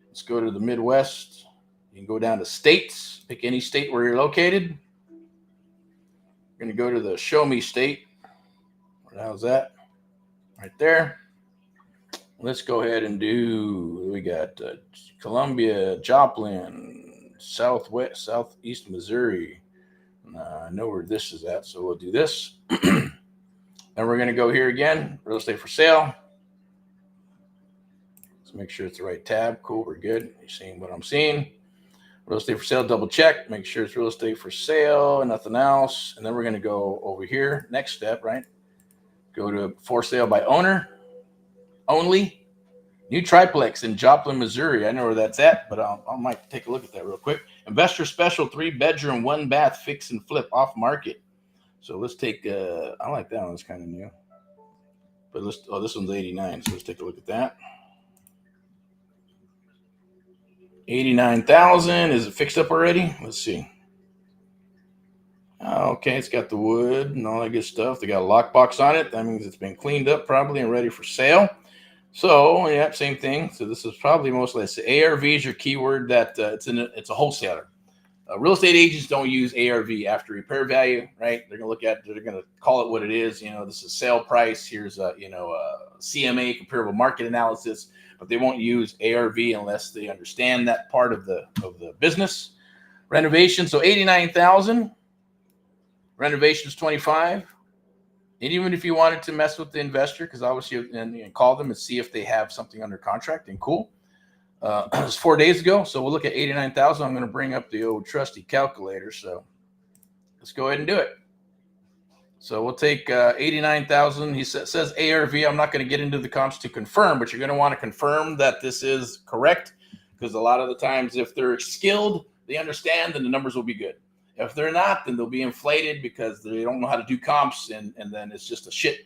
Let's go to the Midwest. You can go down to states. Pick any state where you're located. We're going to go to the Show Me State. Where the hell's that? Right there. Let's go ahead and do, we got Columbia, Joplin, southeast Missouri. I know where this is at, so we'll do this. Then we're going to go here again, real estate for sale. Let's make sure it's the right tab. Cool, we're good. You're seeing what I'm seeing. Real estate for sale, double check. Make sure it's real estate for sale and nothing else. And then we're going to go over here. Next step, right? Go to for sale by owner. Only. New triplex in Joplin, Missouri. I know where that's at, but I might take a look at that real quick. Investor special, 3-bedroom, 1-bath, fix and flip, off market. So let's take. I like that one. It's kind of new. But this one's 89. So let's take a look at that. 89,000. Is it fixed up already? Let's see. Okay, it's got the wood and all that good stuff. They got a lockbox on it. That means it's been cleaned up probably and ready for sale. So, yeah, same thing. So this is probably mostly, let's say, ARV is your keyword that it's a wholesaler. Real estate agents don't use ARV, after repair value, right? They're going to call it what it is. You know, this is sale price. Here's a CMA, comparable market analysis, but they won't use ARV unless they understand that part of the business. Renovation, so 89,000. Renovations 25. And even if you wanted to mess with the investor, because obviously and call them and see if they have something under contract, and cool. It was 4 days ago, so we'll look at 89,000. I'm going to bring up the old trusty calculator. So let's go ahead and do it. So we'll take 89,000. He says ARV. I'm not going to get into the comps to confirm, but you're going to want to confirm that this is correct, because a lot of the times, if they're skilled, they understand, then the numbers will be good. If they're not, then they'll be inflated because they don't know how to do comps, and then it's just a shit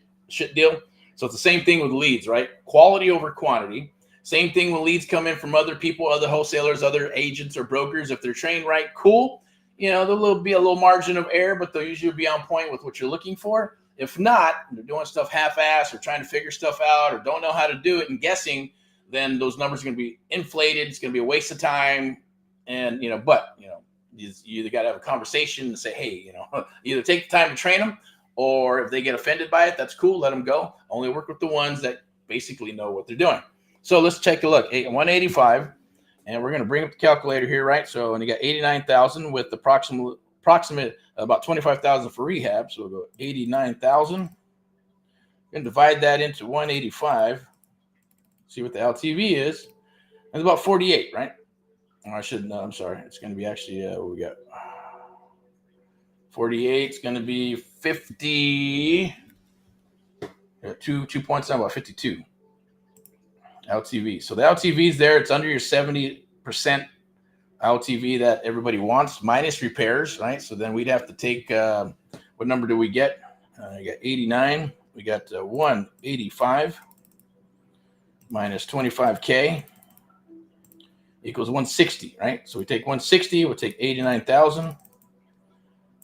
deal. So it's the same thing with leads, right? Quality over quantity. Same thing when leads come in from other people, other wholesalers, other agents or brokers. If they're trained right, cool. There'll be a little margin of error, but they'll usually be on point with what you're looking for. If not, they're doing stuff half-assed or trying to figure stuff out or don't know how to do it and guessing, then those numbers are going to be inflated. It's going to be a waste of time. And, you either got to have a conversation and say, hey, either take the time to train them, or if they get offended by it, that's cool. Let them go. Only work with the ones that basically know what they're doing. So let's take a look. 185, and we're going to bring up the calculator here, right? So, and you got 89,000 with approximate about 25,000 for rehab. So we'll go 89,000. We're going to divide that into 185. See what the LTV is. It's about 48, right? I'm sorry. It's going to be actually, we got 48. It's going to be 50. 2 points down, about 52 LTV. So the LTV is there. It's under your 70% LTV that everybody wants, minus repairs, right? So then we'd have to take, what number do we get? You got 89. We got 185 minus 25K equals 160, right? So we take 160, we'll take 89,000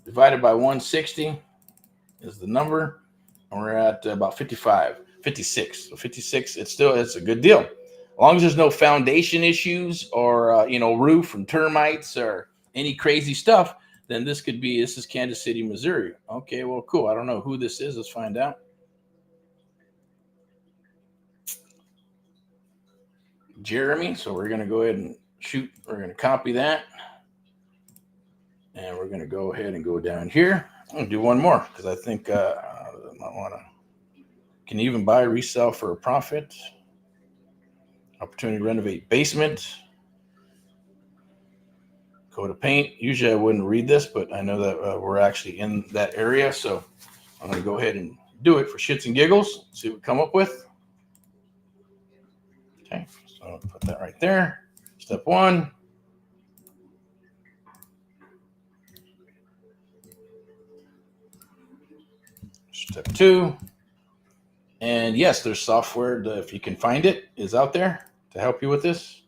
divided by 160 is the number. And we're at about 56. So 56, it's a good deal. As long as there's no foundation issues or, roof and termites or any crazy stuff, then this is Kansas City, Missouri. Okay, well, cool. I don't know who this is. Let's find out. Jeremy. So we're going to go ahead and shoot. We're going to copy that. And we're going to go ahead and go down here. I'm going to do one more because I think I want to. Can you even buy, resell for a profit? Opportunity to renovate basement. Go to paint. Usually I wouldn't read this, but I know that we're actually in that area. So I'm going to go ahead and do it for shits and giggles. See what we come up with. Okay, so I'll put that right there. Step 1. Step 2. And yes, there's software that, if you can find it, is out there to help you with this.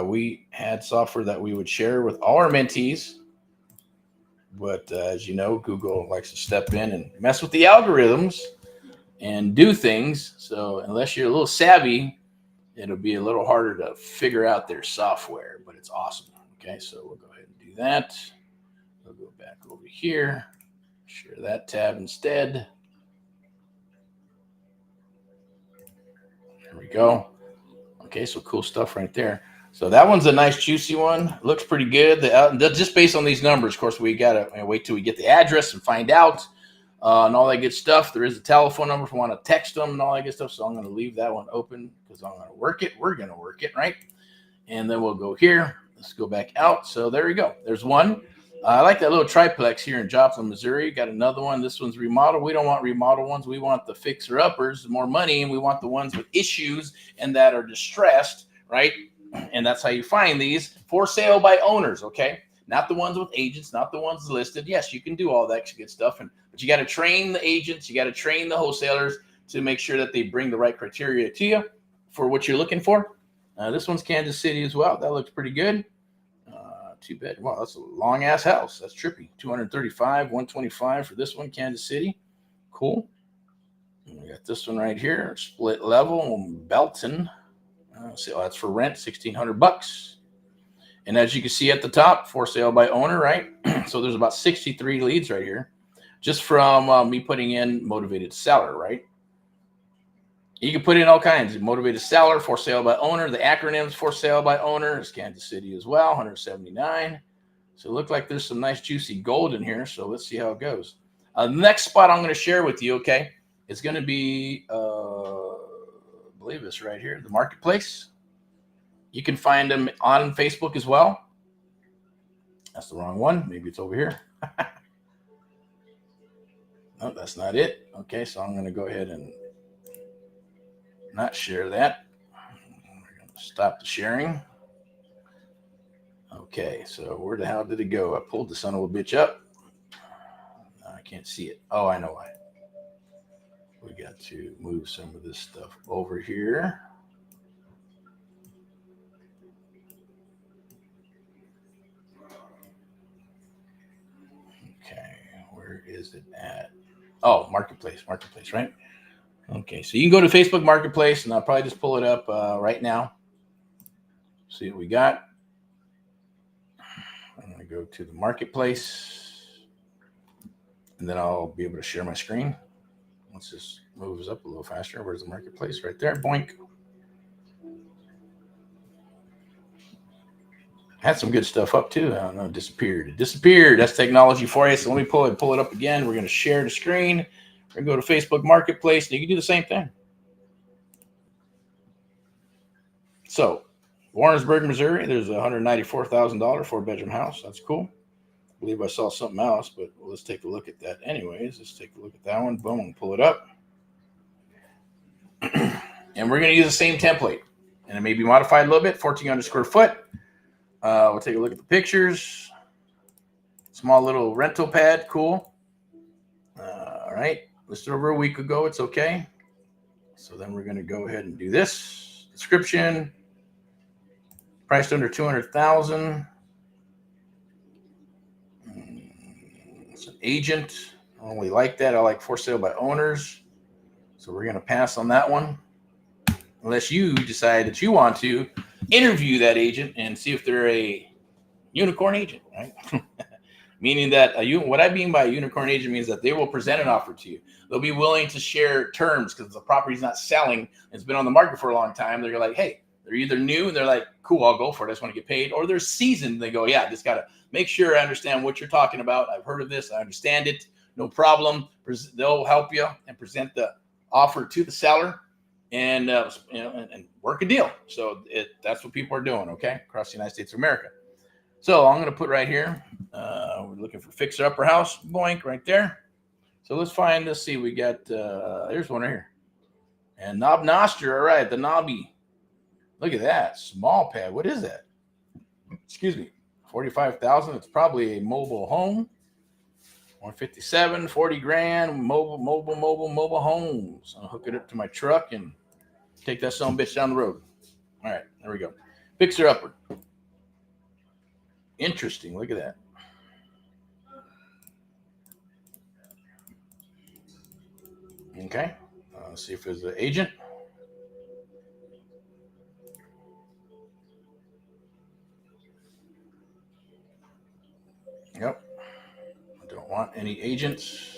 We had software that we would share with all our mentees. But as you know, Google likes to step in and mess with the algorithms and do things. So unless you're a little savvy, it'll be a little harder to figure out their software, but it's awesome. Okay, so we'll go ahead and do that. We'll go back over here, share that tab instead. There we go. Okay, so cool stuff right there. So that one's a nice juicy one. Looks pretty good. Just based on these numbers, of course, we got to wait till we get the address and find out and all that good stuff. There is a telephone number if you want to text them and all that good stuff. So I'm going to leave that one open because I'm going to work it. We're going to work it, right? And then we'll go here. Let's go back out. So there we go. There's one. I like that little triplex here in Joplin, Missouri. Got another one. This one's remodeled. We don't want remodel ones. We want the fixer-uppers, more money, and we want the ones with issues and that are distressed, right? And that's how you find these for sale by owners, okay? Not the ones with agents, not the ones listed. Yes, you can do all that good stuff, but you got to train the agents, you got to train the wholesalers to make sure that they bring the right criteria to you for what you're looking for. This one's Kansas City as well. That looks pretty good. Too bad. Wow, that's a long ass house. That's trippy. 235, 125 for this one, Kansas City. Cool. And we got this one right here, split level, Belton. So that's for rent, $1,600. And as you can see at the top, for sale by owner, right? So there's about 63 leads right here, just from me putting in motivated seller, right? You can put in all kinds. Motivated seller, for sale by owner. The acronyms for sale by owner is Kansas City as well, 179. So it looks like there's some nice juicy gold in here. So let's see how it goes. The next spot I'm going to share with you, okay, is going to be, I believe it's right here, the marketplace. You can find them on Facebook as well. That's the wrong one. Maybe it's over here. No, that's not it. Okay, so I'm going to go ahead and not share that. We're going to stop the sharing. Okay, so where the hell did it go? I pulled the son of a bitch up. I can't see it. Oh, I know why. we got to move some of this stuff over here. Okay, where is it at? Oh, marketplace, right? Okay, so you can go to Facebook Marketplace, and I'll probably just pull it up right now. See what we got. I'm going to go to the marketplace, and then I'll be able to share my screen. Once this moves up a little faster, where's the marketplace? Right there, boink. Had some good stuff up too. I don't know, it disappeared. That's technology for you. So let me pull it up again. We're going to share the screen. We're going to go to Facebook Marketplace, and you can do the same thing. So, Warrensburg, Missouri, there's a $194,000 4-bedroom house. That's cool. I believe I saw something else, but let's take a look at that. Anyways, let's take a look at that one. Boom, pull it up. And we're going to use the same template. And it may be modified a little bit, 1,400 square foot. We'll take a look at the pictures. Small little rental pad, cool. All right, listed over a week ago, it's okay. So then we're going to go ahead and do this. Description, priced under $200,000. It's an agent. I don't really like that. I like for sale by owners. So we're going to pass on that one. Unless you decide that you want to interview that agent and see if they're a unicorn agent, right? Meaning that what I mean by a unicorn agent means that they will present an offer to you. They'll be willing to share terms because the property's not selling. It's been on the market for a long time. They're like, hey, they're either new and they're like, cool, I'll go for it. I just want to get paid. Or they're seasoned. And they go, yeah, just got to make sure I understand what you're talking about. I've heard of this. I understand it. No problem. They'll help you and present the offer to the seller and work a deal. So that's what people are doing, okay, across the United States of America. So I'm going to put right here, we're looking for fixer upper house, boink, right there. So let's see, we got, there's one right here. And knob noster, all right, the knobby. Look at that, small pad. What is that? Excuse me, 45,000. It's probably a mobile home. 157, 40 grand, mobile homes. I'll hook it up to my truck and take that son of a bitch down the road. All right, there we go. Fixer upper. Interesting, look at that. Okay, let's see if there's an agent. Yep. Don't want any agents.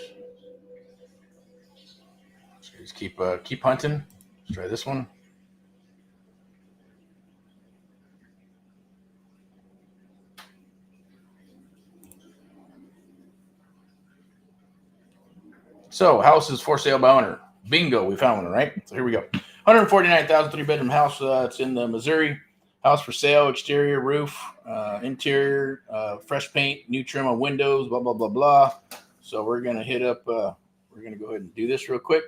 So just keep hunting. Let's try this one. So house is for sale by owner. Bingo, we found one, right? So here we go. 149,000 3-bedroom house. It's in the Missouri. House for sale, exterior, roof, interior, fresh paint, new trim on windows, blah, blah, blah, blah. So we're going to hit up, we're going to go ahead and do this real quick.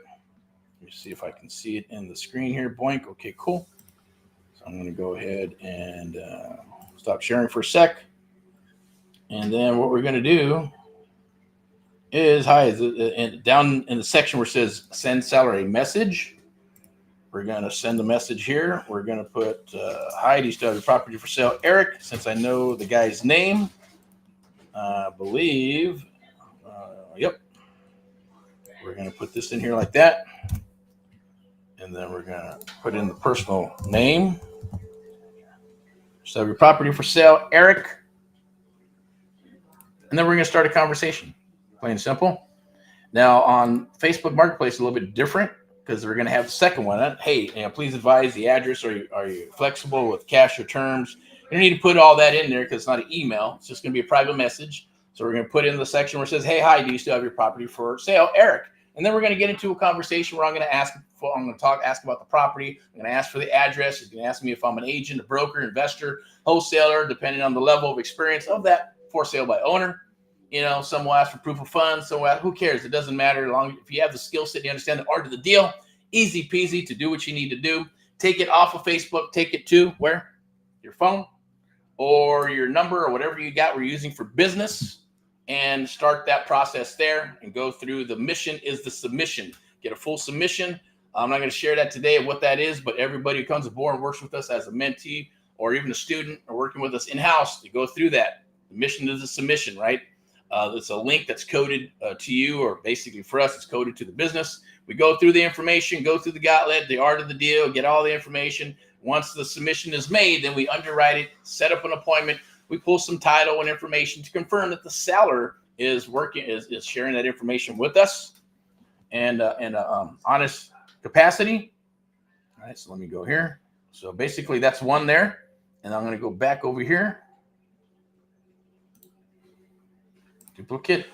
Let me see if I can see it in the screen here. Boink. Okay, cool. So I'm going to go ahead and stop sharing for a sec. And then what we're going to do is, down in the section where it says send seller a message, we're going to send a message here. We're going to put, hi, do you still have your property for sale, Eric? Since I know the guy's name, I believe, yep. We're going to put this in here like that. And then we're going to put in the personal name. So your property for sale, Eric. And then we're going to start a conversation. Plain and simple. Now on Facebook Marketplace, a little bit different because we're going to have the second one. Hey, please advise the address. Are you flexible with cash or terms? You don't need to put all that in there because it's not an email. It's just going to be a private message. So we're going to put in the section where it says, hey, hi, do you still have your property for sale, Eric? And then we're going to get into a conversation where I'm going to ask about the property. I'm going to ask for the address. He's going to ask me if I'm an agent, a broker, investor, wholesaler, depending on the level of experience of that for sale by owner. Some will ask for proof of funds. So who cares? It doesn't matter. If you have the skill set, you understand the art of the deal, easy peasy to do what you need to do. Take it off of Facebook. Take it to where? Your phone or your number or whatever you got we're using for business, and start that process there and go through. The mission is the submission. get a full submission. I'm not going to share that today of what that is, but everybody who comes aboard and works with us as a mentee or even a student or working with us in-house to go through that. The mission is a submission, right? It's a link that's coded to you, or basically for us, it's coded to the business. We go through the information, go through the gauntlet, the art of the deal, get all the information. Once the submission is made, then we underwrite it, set up an appointment. We pull some title and information to confirm that the seller is sharing that information with us and honest capacity. All right, so let me go here. So basically that's one there. And I'm going to go back over here. Duplicate.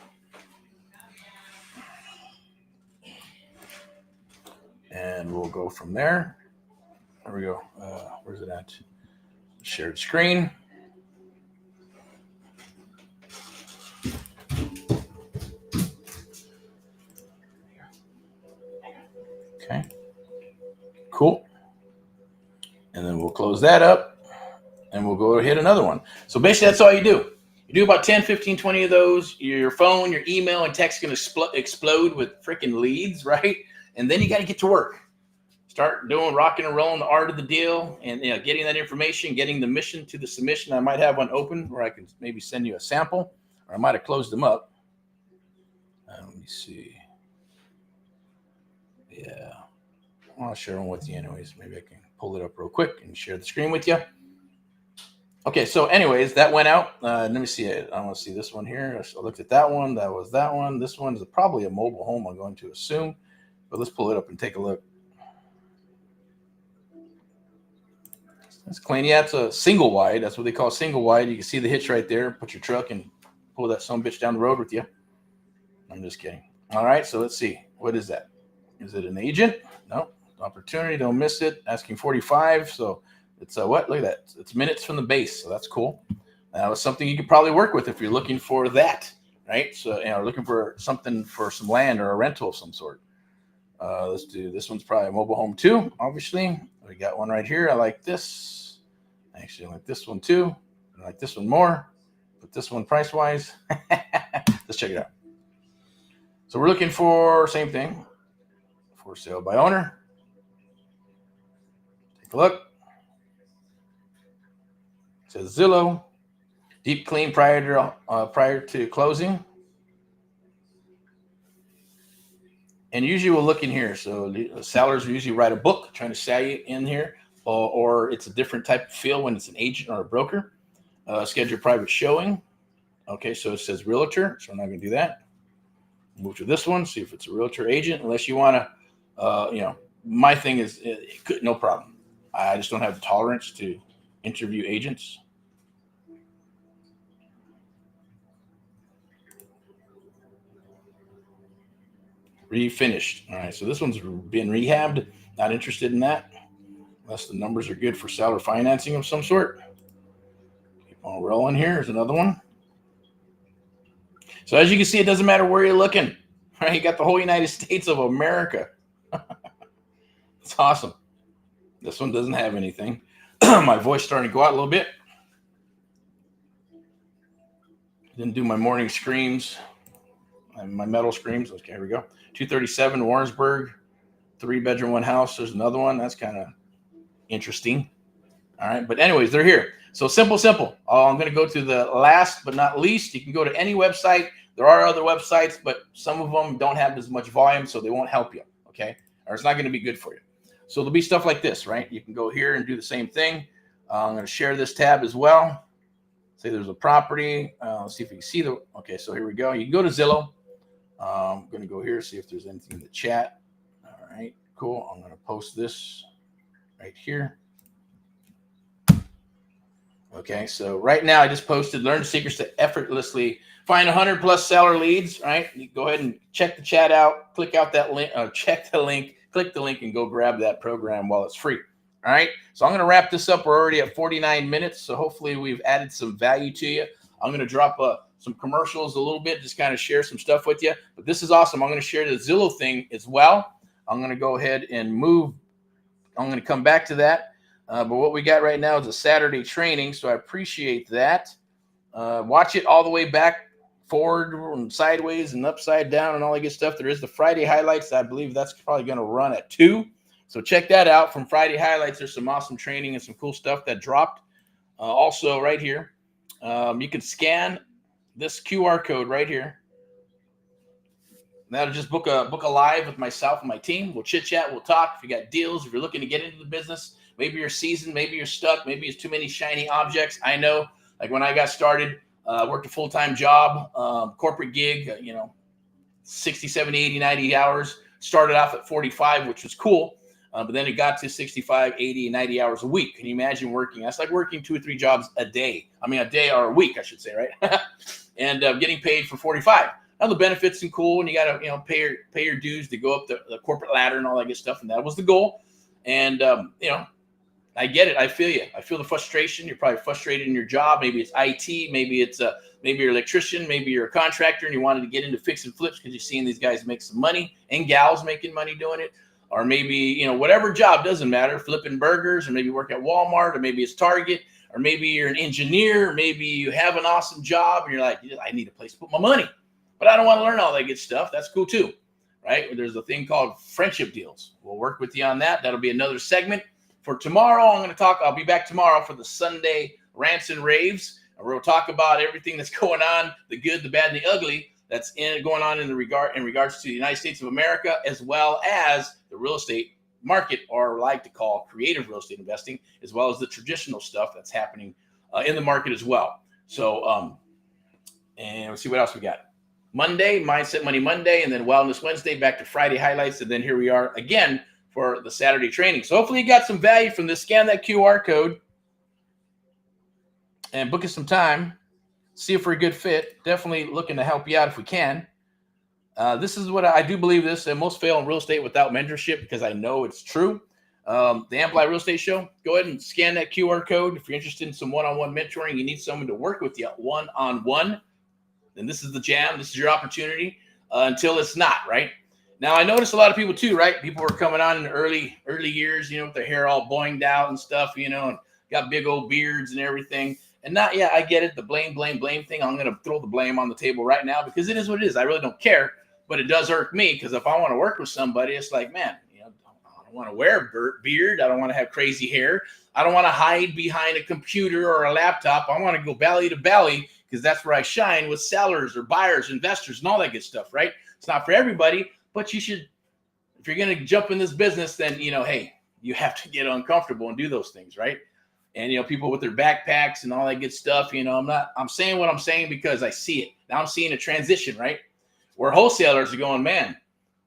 And we'll go from there. There we go. Where's it at? Shared screen. Okay. Cool. And then we'll close that up. And we'll go hit another one. So basically, that's all you do. You do about 10, 15, 20 of those. Your phone, your email, and text can explode with freaking leads, right? And then you got to get to work. Start doing rocking and rolling, the art of the deal, and getting that information, getting the mission to the submission. I might have one open where I can maybe send you a sample, or I might have closed them up. Let me see. Yeah. I'll share them with you anyways. Maybe I can pull it up real quick and share the screen with you. Okay, so anyways, that went out. Let me see it. I want to see this one here. I looked at that one. That was that one. This one is probably a mobile home, I'm going to assume. But let's pull it up and take a look. That's clean. Yeah, it's a single wide. That's what they call single wide. You can see the hitch right there. Put your truck and pull that son of a bitch down the road with you. I'm just kidding. All right, so let's see. What is that? Is it an agent? No. Opportunity. Don't miss it. Asking 45. So it's what? Look at that. It's minutes from the base. So that's cool. That was something you could probably work with if you're looking for that, right? So, looking for something for some land or a rental of some sort. Let's do this. One's probably a mobile home too, obviously. We got one right here. I like this. Actually, I like this one too. I like this one more. But this one price-wise. Let's check it out. So we're looking for same thing. For sale by owner. Take a look. It says Zillow. Deep clean prior to closing. And usually we'll look in here. So the sellers usually write a book trying to sell you in here, or it's a different type of feel when it's an agent or a broker. Schedule private showing. Okay, so it says realtor, so we're not going to do that. Move to this one, see if it's a realtor agent, unless you want to, my thing is, no problem. I just don't have the tolerance to interview agents. Refinished. All right, so this one's been rehabbed. Not interested in that, unless the numbers are good for seller financing of some sort. Keep on rolling here. Here's another one. So as you can see, it doesn't matter where you're looking. Right? You got the whole United States of America. It's awesome. This one doesn't have anything. My voice starting to go out a little bit. Didn't do my morning screams. My metal screams. Okay, here we go. 237 Warrensburg, 3-bedroom, 1 house. There's another one. That's kind of interesting. All right, but anyways, they're here. So simple. I'm going to go to the last but not least. You can go to any website. There are other websites, but some of them don't have as much volume, so they won't help you, okay? Or it's not going to be good for you. So there'll be stuff like this, right? You can go here and do the same thing. I'm going to share this tab as well. Say there's a property. Let's see if you can see the. Okay, so here we go. You can go to Zillow. I'm going to go here, see if there's anything in the chat. All right, cool. I'm going to post this right here. Okay, so right now I just posted learn the secrets to effortlessly find 100 plus seller leads, right? You go ahead and check the chat out, click out that link, check the link, click the link and go grab that program while it's free. All right, so I'm going to wrap this up. We're already at 49 minutes, so hopefully we've added some value to you. I'm going to drop some commercials a little bit, just kind of share some stuff with you. But this is awesome. I'm going to share the Zillow thing as well. I'm going to go ahead and move. I'm going to come back to that. But what we got right now is a Saturday training, so I appreciate that. Watch it all the way back forward and sideways and upside down and all that good stuff. There is the Friday highlights. I believe that's probably going to run at 2. So check that out. From Friday highlights, there's some awesome training and some cool stuff that dropped. Also right here, you can scan this QR code right here. That'll just book a live with myself and my team. We'll chit chat. We'll talk. If you got deals, if you're looking to get into the business, maybe you're seasoned, maybe you're stuck, maybe it's too many shiny objects. I know, like when I got started, worked a full-time job, corporate gig, 60, 70, 80, 90 hours. Started off at 45, which was cool. But then it got to 65, 80, 90 hours a week. Can you imagine working? That's like working 2 or 3 jobs a day. I mean, a day or a week, I should say, right? And getting paid for 45. Now the benefits and cool, and you got to pay your dues to go up the corporate ladder and all that good stuff, and that was the goal. And I get it. I feel you. I feel the frustration. You're probably frustrated in your job. Maybe it's IT. Maybe it's maybe you're an electrician. Maybe you're a contractor and you wanted to get into fix and flips because you're seeing these guys make some money and gals making money doing it. Or maybe, whatever job, doesn't matter, flipping burgers, or maybe work at Walmart, or maybe it's Target, or maybe you're an engineer, or maybe you have an awesome job and you're like, I need a place to put my money, but I don't want to learn all that good stuff. That's cool too, right? There's a thing called friendship deals. We'll work with you on that. That'll be another segment. For tomorrow, I'll be back tomorrow for the Sunday rants and raves. And we'll talk about everything that's going on, the good, the bad, and the ugly that's going on in regards to the United States of America, as well as the real estate market, or like to call creative real estate investing, as well as the traditional stuff that's happening in the market as well. So, and let's see what else we got. Monday, Mindset Money Monday, and then Wellness Wednesday, back to Friday highlights, and then here we are again for the Saturday training. So hopefully you got some value from this. Scan that QR code and book us some time. See if we're a good fit. Definitely looking to help you out if we can. This is what I do believe this, and most fail in real estate without mentorship, because I know it's true. The Amplify Real Estate Show, go ahead and scan that QR code. If you're interested in some one-on-one mentoring, you need someone to work with you one-on-one, then this is the jam. This is your opportunity until it's not, right? Now, I noticed a lot of people too, right? People were coming on in the early years, with their hair all boinged out and stuff, and got big old beards and everything. And I get it, the blame thing. I'm going to throw the blame on the table right now because it is what it is. I really don't care, but it does irk me, because if I want to work with somebody, it's like, man, I don't want to wear a beard. I don't want to have crazy hair. I don't want to hide behind a computer or a laptop. I want to go belly to belly, because that's where I shine with sellers or buyers, investors, and all that good stuff, right? It's not for everybody, but you should, if you're going to jump in this business, then, hey, you have to get uncomfortable and do those things, right? And, people with their backpacks and all that good stuff, I'm saying what I'm saying because I see it. Now I'm seeing a transition, right? Where wholesalers are going, man,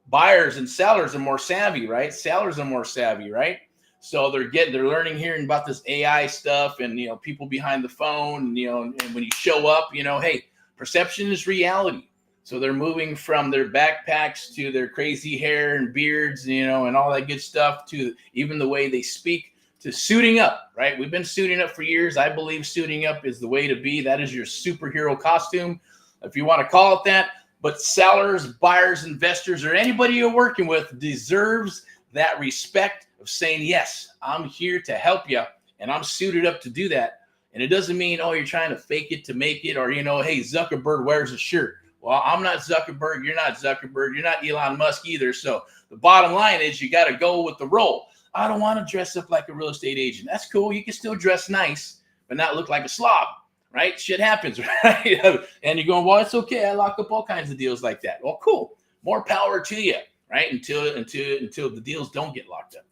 buyers and sellers are more savvy, right? Sellers are more savvy, right? So they're learning, hearing about this AI stuff and, people behind the phone, and when you show up, hey, perception is reality. So they're moving from their backpacks to their crazy hair and beards, and all that good stuff, to even the way they speak, to suiting up, right? We've been suiting up for years. I believe suiting up is the way to be. That is your superhero costume, if you want to call it that. But sellers, buyers, investors, or anybody you're working with deserves that respect of saying, yes, I'm here to help you, and I'm suited up to do that. And it doesn't mean, you're trying to fake it to make it, or, hey, Zuckerberg wears a shirt. Well, I'm not Zuckerberg. You're not Zuckerberg. You're not Elon Musk either. So the bottom line is you got to go with the role. I don't want to dress up like a real estate agent. That's cool. You can still dress nice, but not look like a slob, right? Shit happens, right? And you're going, well, it's okay. I lock up all kinds of deals like that. Well, cool. More power to you, right? Until the deals don't get locked up.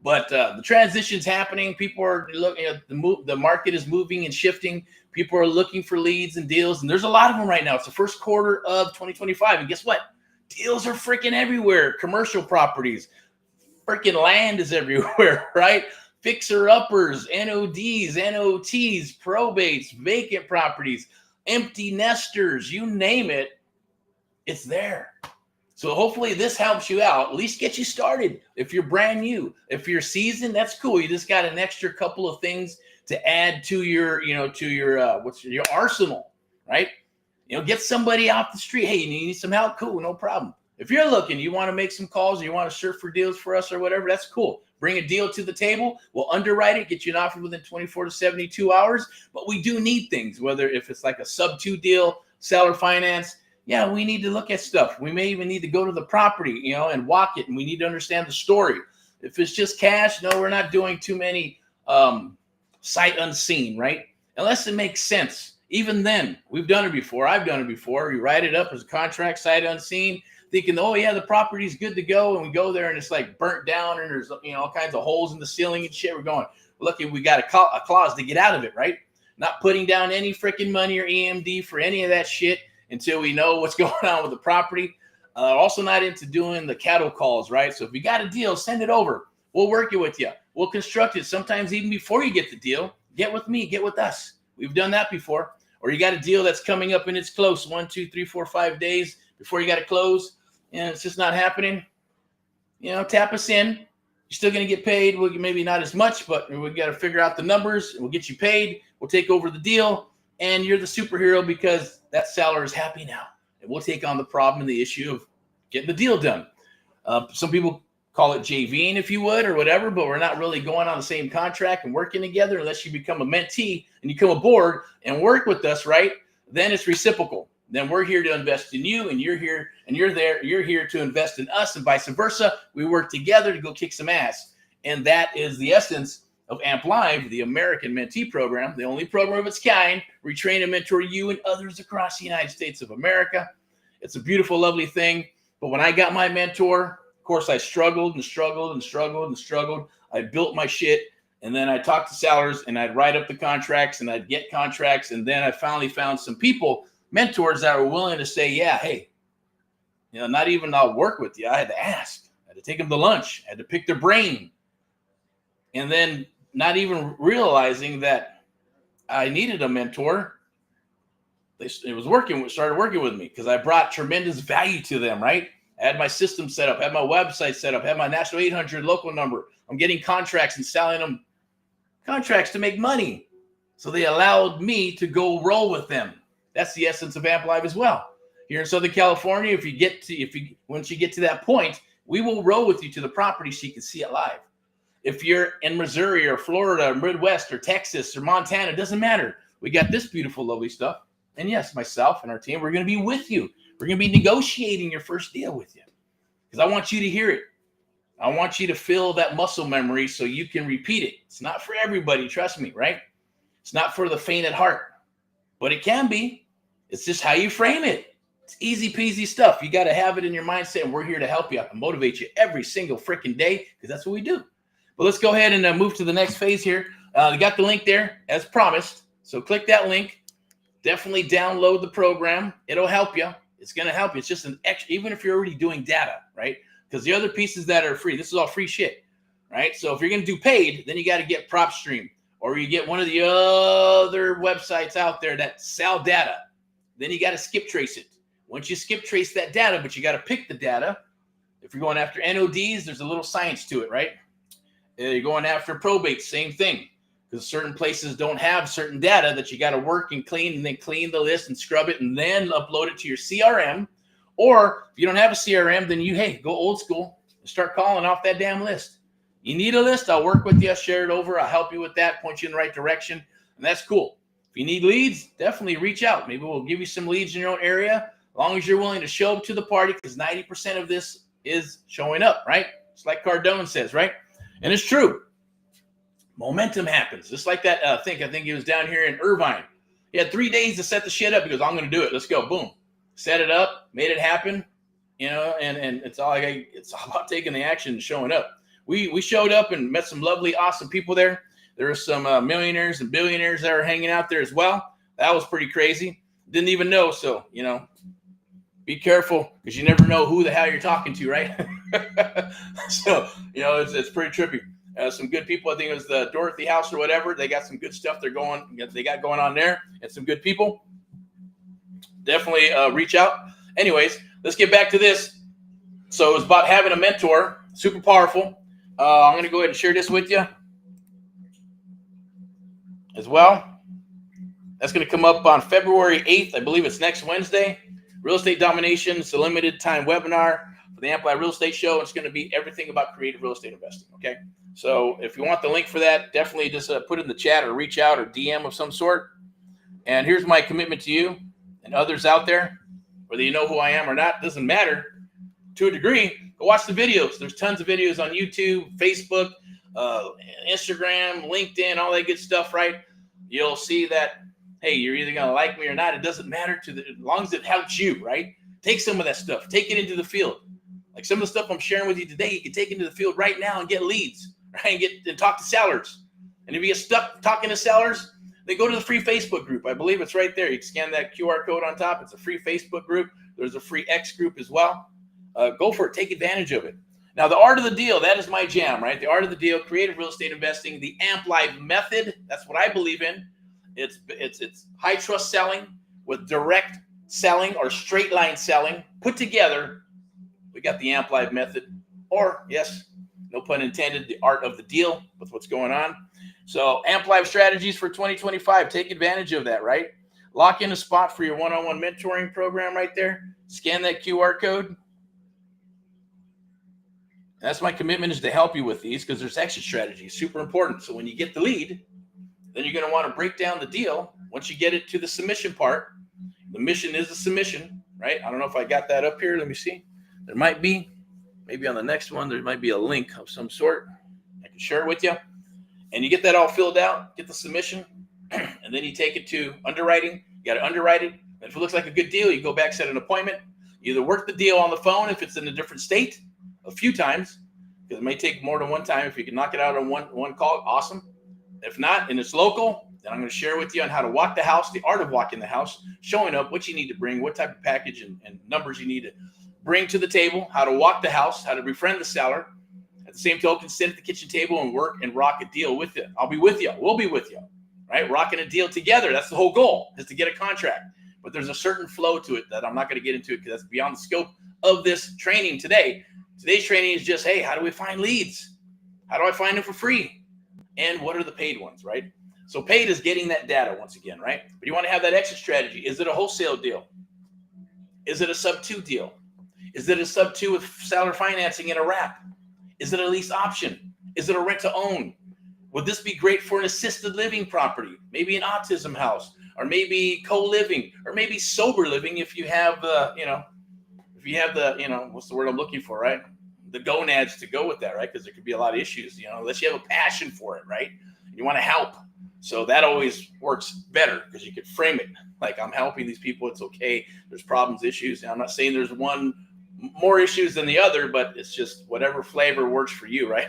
But the transition's happening. People are looking at the market is moving and shifting. People are looking for leads and deals, and there's a lot of them right now. It's the first quarter of 2025, and guess what? Deals are freaking everywhere. Commercial properties, freaking land is everywhere, right? Fixer-uppers, NODs, NOTs, probates, vacant properties, empty nesters, you name it, it's there. So hopefully this helps you out, at least get you started. If you're brand new, if you're seasoned, that's cool. You just got an extra couple of things to add to your, your arsenal, right? Get somebody off the street. Hey, you need some help? Cool, no problem. If you're looking, you want to make some calls, or you want to surf for deals for us or whatever, that's cool. Bring a deal to the table. We'll underwrite it, get you an offer within 24 to 72 hours. But we do need things, whether if it's like a sub 2 deal, seller finance. Yeah, we need to look at stuff. We may even need to go to the property, and walk it, and we need to understand the story. If it's just cash, no, we're not doing too many sight unseen, right? Unless it makes sense. Even then, we've done it before. I've done it before. You write it up as a contract, sight unseen, thinking, oh yeah, the property's good to go, and we go there and it's like burnt down and there's all kinds of holes in the ceiling and shit. We're going, lucky we got a clause to get out of it, right? Not putting down any freaking money or EMD for any of that shit until we know what's going on with the property. Also not into doing the cattle calls, right? So if you got a deal, send it over. We'll work it with you. We'll construct it. Sometimes even before you get the deal, get with me, get with us. We've done that before. Or you got a deal that's coming up and it's close, 1, 2, 3, 4, 5 days before you got to close, and it's just not happening. Tap us in. You're still going to get paid. Well, maybe not as much, but we got to figure out the numbers. We'll get you paid. We'll take over the deal, and you're the superhero because that seller is happy now. And we'll take on the problem and the issue of getting the deal done. Some people call it JVing, if you would, or whatever, but we're not really going on the same contract and working together unless you become a mentee and you come aboard and work with us, right? Then it's reciprocal. Then we're here to invest in you, and you're here, and you're there. You're here to invest in us, and vice versa. We work together to go kick some ass. And that is the essence of AMP Live, the American Mentee Program, the only program of its kind. We train and mentor you and others across the United States of America. It's a beautiful, lovely thing. But when I got my mentor, of course, I struggled and struggled and struggled and struggled. I built my shit, and then I talked to sellers, and I'd write up the contracts, and I'd get contracts, and then I finally found some people, mentors that were willing to say, yeah, hey, not even I'll work with you. I had to ask. I had to take them to lunch. I had to pick their brain. And then not even realizing that I needed a mentor, started working with me because I brought tremendous value to them, right? I had my system set up, had my website set up, had my national 800 local number. I'm getting contracts and selling them contracts to make money. So they allowed me to go roll with them. That's the essence of AMP Live as well. Here in Southern California, once you get to that point, we will roll with you to the property so you can see it live. If you're in Missouri or Florida or Midwest or Texas or Montana, it doesn't matter. We got this beautiful, lovely stuff. And yes, myself and our team, we're going to be with you. We're going to be negotiating your first deal with you because I want you to hear it. I want you to feel that muscle memory so you can repeat it. It's not for everybody, trust me, right? It's not for the faint at heart, but it can be. It's just how you frame it. It's easy peasy stuff. You got to have it in your mindset, and we're here to help you and motivate you every single freaking day because that's what we do. But let's go ahead and move to the next phase here. We got the link there as promised. So click that link. Definitely download the program. It'll help you. It's going to help you. It's just an extra, even if you're already doing data, right? Because the other pieces that are free, this is all free shit, right? So if you're going to do paid, then you got to get PropStream, or you get one of the other websites out there that sell data. Then you got to skip trace it. Once you skip trace that data, but you got to pick the data. If you're going after NODs, there's a little science to it, right? You're going after probate, same thing. Because certain places don't have certain data that you got to work and clean, and then clean the list and scrub it and then upload it to your CRM. Or if you don't have a CRM, then go old school and start calling off that damn list. You need a list, I'll work with you. I'll share it over. I'll help you with that, point you in the right direction. And that's cool. If you need leads, definitely reach out. Maybe we'll give you some leads in your own area, as long as you're willing to show up to the party, because 90% of this is showing up, right? It's like Cardone says, right? And it's true. Momentum happens. Just like that I think he was down here in Irvine. He had 3 days to set the shit up. He goes, I'm going to do it. Let's go. Boom. Set it up, made it happen, and it's all about taking the action and showing up. We showed up and met some lovely, awesome people there. There were some millionaires and billionaires that were hanging out there as well. That was pretty crazy. Didn't even know. So, be careful because you never know who the hell you're talking to, right? So, it's pretty trippy. Some good people. I think it was the Dorothy House or whatever. They got some good stuff they got going on there, and some good people. Definitely reach out. Anyways, let's get back to this. So it was about having a mentor. Super powerful. I'm going to go ahead and share this with you as well. That's going to come up on February 8th. I believe it's next Wednesday. Real Estate Domination. It's a limited time webinar for the AMP Live Real Estate Show. It's going to be everything about creative real estate investing. Okay. So if you want the link for that, definitely just put it in the chat or reach out or DM of some sort. And here's my commitment to you. and others out there, whether you know who I am or not, doesn't matter to a degree. Go watch the videos. There's tons of videos on YouTube, Facebook, Instagram, LinkedIn, all that good stuff, right? You'll see that, hey, you're either going to like me or not. It doesn't matter as long as it helps you, right? Take some of that stuff. Take it into the field. Like some of the stuff I'm sharing with you today, you can take into the field right now and get leads, right? And talk to sellers. And if you get stuck talking to sellers, then go to the free Facebook group. I believe it's right there. You can scan that QR code on top. It's a free Facebook group. There's a free X group as well. Go for it. Take advantage of it. Now, the art of the deal, that is my jam, right? The art of the deal, creative real estate investing, the AMP Live method. That's what I believe in. It's high trust selling with direct selling or straight line selling put together. We got the AMP Live method, or yes, no pun intended, the art of the deal with what's going on. So AMP Live strategies for 2025. Take advantage of that, right? Lock in a spot for your one-on-one mentoring program right there. Scan that QR code. And that's my commitment, is to help you with these, because there's exit strategies, super important. So when you get the lead, then you're going to want to break down the deal. Once you get it to the submission part, the mission is the submission, right? I don't know if I got that up here. Let me see. There might be, maybe on the next one, there might be a link of some sort. I can share it with you. And you get that all filled out, get the submission, and then you take it to underwriting. You got to underwrite it. And if it looks like a good deal, you go back, set an appointment. You either work the deal on the phone if it's in a different state a few times, because it may take more than one time. If you can knock it out on one call, awesome. If not, and it's local, then I'm going to share with you on how to walk the house, the art of walking the house, showing up, what you need to bring, what type of package and numbers you need to bring to the table, how to walk the house, how to befriend the seller. At the same token, sit at the kitchen table and work and rock a deal with you. I'll be with you. We'll be with you, right? Rocking a deal together. That's the whole goal, is to get a contract. But there's a certain flow to it that I'm not going to get into it, because that's beyond the scope of this training today. Today's training is just, hey, how do we find leads? How do I find them for free? And what are the paid ones, right? So paid is getting that data once again, right? But you want to have that exit strategy. Is it a wholesale deal? Is it a sub-2 deal? Is it a sub-2 with seller financing and a wrap? Is it a lease option? Is it a rent-to-own? Would this be great for an assisted living property? Maybe an autism house, or maybe co-living, or maybe sober living if you have the, what's the word I'm looking for, right? The gonads to go with that, right? Because there could be a lot of issues, unless you have a passion for it, right? You want to help. So that always works better, because you could frame it like, I'm helping these people. It's okay. There's problems, issues. And I'm not saying there's one more issues than the other, but it's just whatever flavor works for you, right?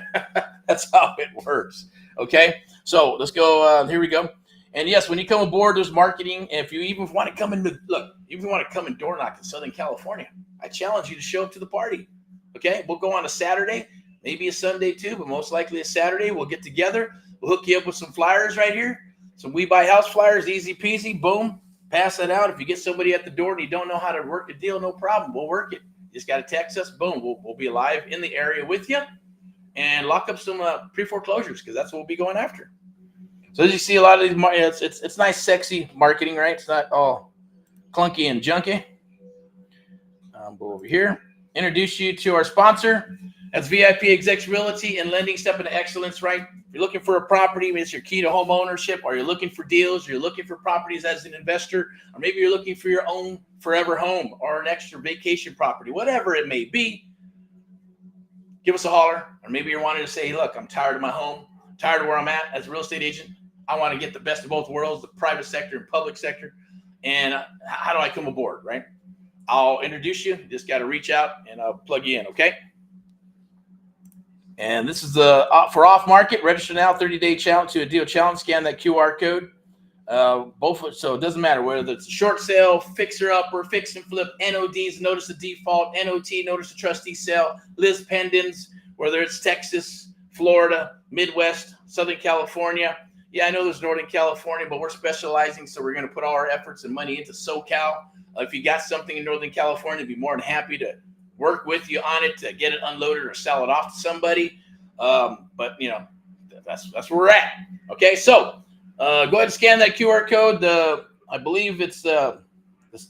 That's how it works. Okay. So let's go. Here we go. And yes, when you come aboard, there's marketing. And if you even want to come and door knock in Southern California, I challenge you to show up to the party. Okay. We'll go on a Saturday, maybe a Sunday too, but most likely a Saturday. We'll get together. We'll hook you up with some flyers right here. Some We Buy House flyers, easy peasy. Boom. Pass that out. If you get somebody at the door and you don't know how to work a deal, no problem. We'll work it. You just got to text us. Boom. We'll be live in the area with you, and lock up some pre-foreclosures, because that's what we'll be going after. So as you see, a lot of these, it's nice, sexy marketing, right? It's not all clunky and junky. Go over here. Introduce you to our sponsor. That's VIP Execs Realty and Lending, Step into Excellence, right? If you're looking for a property, maybe it's your key to home ownership, or you're looking for deals, or you're looking for properties as an investor, or maybe you're looking for your own forever home or an extra vacation property, whatever it may be, give us a holler. Or maybe you're wanting to say, hey, look, I'm tired of my home, tired of where I'm at as a real estate agent. I want to get the best of both worlds, the private sector and public sector. And how do I come aboard, right? I'll introduce you. You just got to reach out and I'll plug you in, okay? And this is the for off market. Register now, 30-day challenge to a deal challenge. Scan that QR code. So it doesn't matter whether it's a short sale, fixer upper, fix and flip, NODs, notice of default, NOT, notice of trustee sale, Liz pendants, whether it's Texas, Florida, Midwest, Southern California. Yeah, I know there's Northern California, but we're specializing, so we're going to put all our efforts and money into SoCal. If you got something in Northern California, I'd be more than happy to work with you on it to get it unloaded or sell it off to somebody. But that's where we're at. Okay, so go ahead and scan that QR code. I believe it's the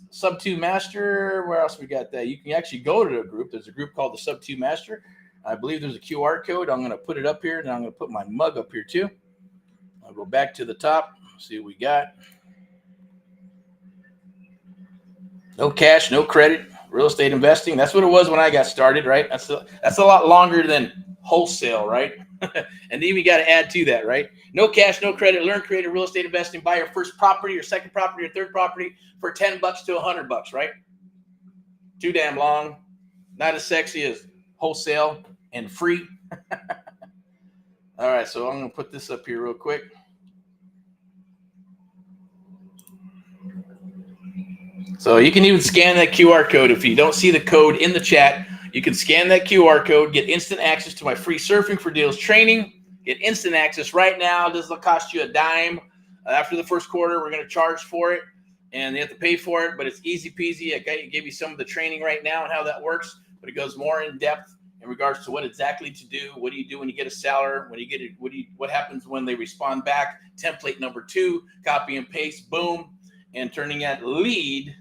Sub-2 Master. Where else we got that? You can actually go to a group. There's a group called the Sub-2 Master. I believe there's a QR code. I'm going to put it up here, and I'm going to put my mug up here too. I'll go back to the top, see what we got. No cash, no credit, real estate investing. That's what it was when I got started, right? That's a lot longer than wholesale, right? And then we got to add to that, right? No cash, no credit, learn creative real estate investing, buy your first property, your second property, your third property for $10 to $100, right? Too damn long. Not as sexy as wholesale and free. All right, so I'm going to put this up here real quick. So you can even scan that QR code. If you don't see the code in the chat, you can scan that QR code, get instant access to my free Surfing for Deals training, get instant access right now. This will cost you a dime. After the first quarter, we're going to charge for it, and you have to pay for it, but it's easy peasy. I gave you some of the training right now and how that works, but it goes more in depth in regards to what exactly to do. What do you do when you get a seller? When you get it, what happens when they respond back? Template number 2, copy and paste, boom, and turning that lead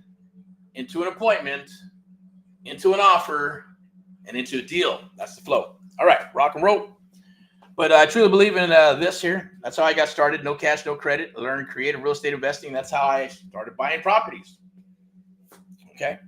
into an appointment, into an offer, and into a deal. That's the flow. All right, rock and roll. But I truly believe in this here. That's how I got started. No cash, no credit. Learn creative real estate investing. That's how I started buying properties. Okay.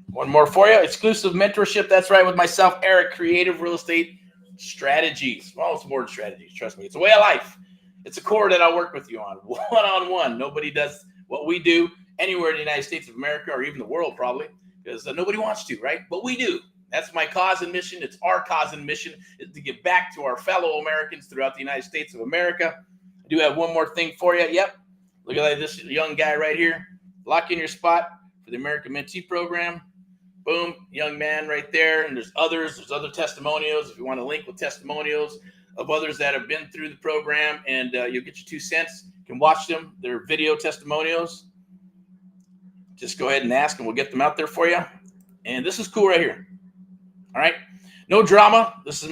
One more for you. Exclusive mentorship. That's right, with myself, Erick, creative real estate strategies. Well, it's more than strategies. Trust me. It's a way of life. It's a core that I'll work with you on, one-on-one. Nobody does what we do anywhere in the United States of America, or even the world probably, because nobody wants to, right? But we do. That's my cause and mission. It's our cause and mission, is to give back to our fellow Americans throughout the United States of America. I do have one more thing for you. Yep. Look at this young guy right here. Lock in your spot for the American Mentee Program. Boom, young man right there. And there's others. There's other testimonials. If you want to link with testimonials of others that have been through the program, and you'll get your 2 cents. You can watch them. They're video testimonials. Just go ahead and ask, and we'll get them out there for you. And this is cool right here. All right, no drama. This is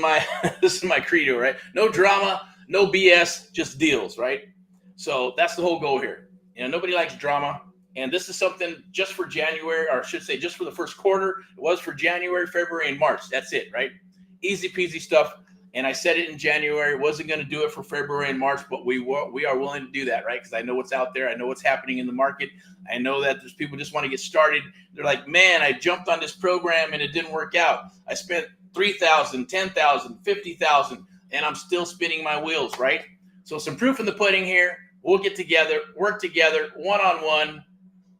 my credo, right? No drama, no BS, just deals, right? So that's the whole goal here. Nobody likes drama, and this is something just for January, or I should say, just for the first quarter. It was for January, February, and March. That's it, right? Easy peasy stuff. And I said it in January. Wasn't going to do it for February and March, but we are willing to do that, right? Because I know what's out there. I know what's happening in the market. I know that there's people just want to get started. They're like, man, I jumped on this program and it didn't work out. I spent $3,000, $10,000, $50,000, and I'm still spinning my wheels, right? So some proof in the pudding here. We'll get together, work together, one-on-one.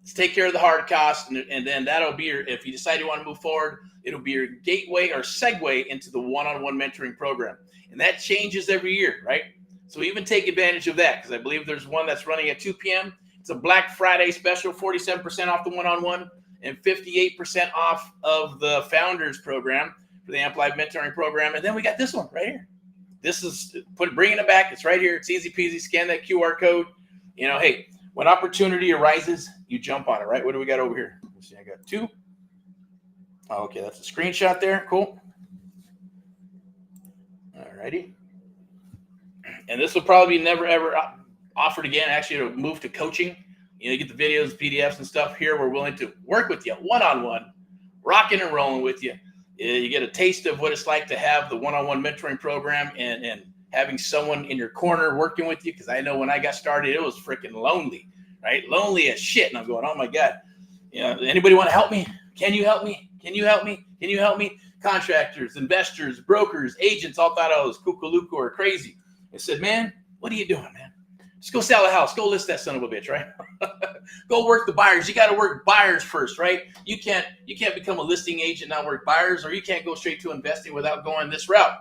Let's take care of the hard costs, and then that'll be if you decide you want to move forward, it'll be your gateway or segue into the one-on-one mentoring program. And that changes every year, right? So even take advantage of that, because I believe there's one that's running at 2 p.m. It's a Black Friday special, 47% off the one-on-one and 58% off of the Founders Program for the Amplified Mentoring Program. And then we got this one right here. This is bringing it back. It's right here. It's easy peasy. Scan that QR code. Hey, when opportunity arises, you jump on it, right? What do we got over here? Let's see, I got 2. Oh, okay, that's a screenshot there. Cool. All righty. And this will probably be never, ever offered again. Actually, it'll move to coaching. You get the videos, PDFs, and stuff here. We're willing to work with you one-on-one, rocking and rolling with you. You get a taste of what it's like to have the one-on-one mentoring program and having someone in your corner working with you, because I know when I got started, it was freaking lonely, right? Lonely as shit. And I'm going, oh, my God. Anybody want to help me? Can you help me? Can you help me? Can you help me? Contractors, investors, brokers, agents all thought I was cuckoo or crazy. I said, man, what are you doing, man? Just go sell a house. Go list that son of a bitch, right? Go work the buyers. You got to work buyers first, right? You can't become a listing agent, not work buyers, or you can't go straight to investing without going this route.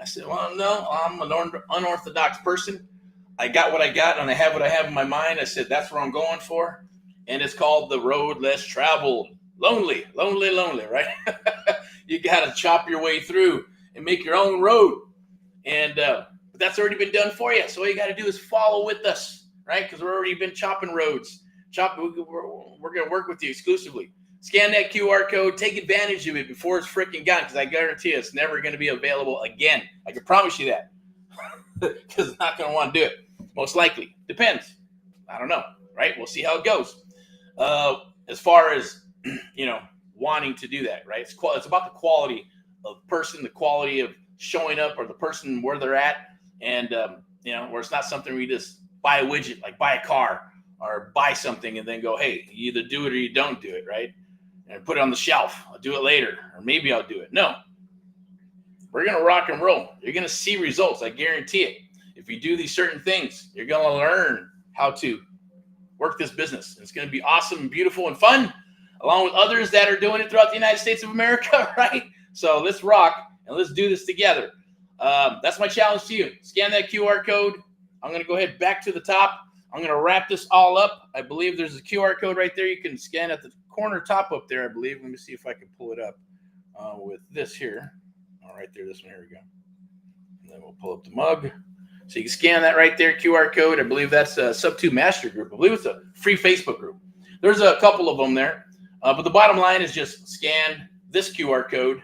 I said, well, no, I'm an unorthodox person. I got what I got, and I have what I have in my mind. I said, that's what I'm going for. And it's called the road less traveled. Lonely, right? You got to chop your way through and make your own road. And but that's already been done for you. So all you got to do is follow with us, right? Because we've already been chopping roads. We're going to work with you exclusively. Scan that QR code. Take advantage of it before it's freaking gone, because I guarantee you it's never going to be available again. I can promise you that, because it's not going to want to do it. Most likely. Depends. I don't know, right? We'll see how it goes. As far as, wanting to do that, right? It's about the quality of person, the quality of showing up, or the person where they're at, and, where it's not something where you just buy a widget, like buy a car, or buy something and then go, hey, you either do it or you don't do it, right? And put it on the shelf. I'll do it later, or maybe I'll do it. No, we're going to rock and roll. You're going to see results. I guarantee it. If you do these certain things, you're going to learn how to work this business. It's going to be awesome and beautiful and fun, along with others that are doing it throughout the United States of America, right? So let's rock and let's do this together. That's my challenge to you. Scan that QR code. I'm going to go ahead back to the top. I'm going to wrap this all up. I believe there's a QR code right there. You can scan at the corner top up there, I believe. Let me see if I can pull it up with this here. All right there, this one. Here we go. And then we'll pull up the mug. So you can scan that right there, QR code. I believe that's a Sub2 Master Group. I believe it's a free Facebook group. There's a couple of them there. But the bottom line is just scan this QR code,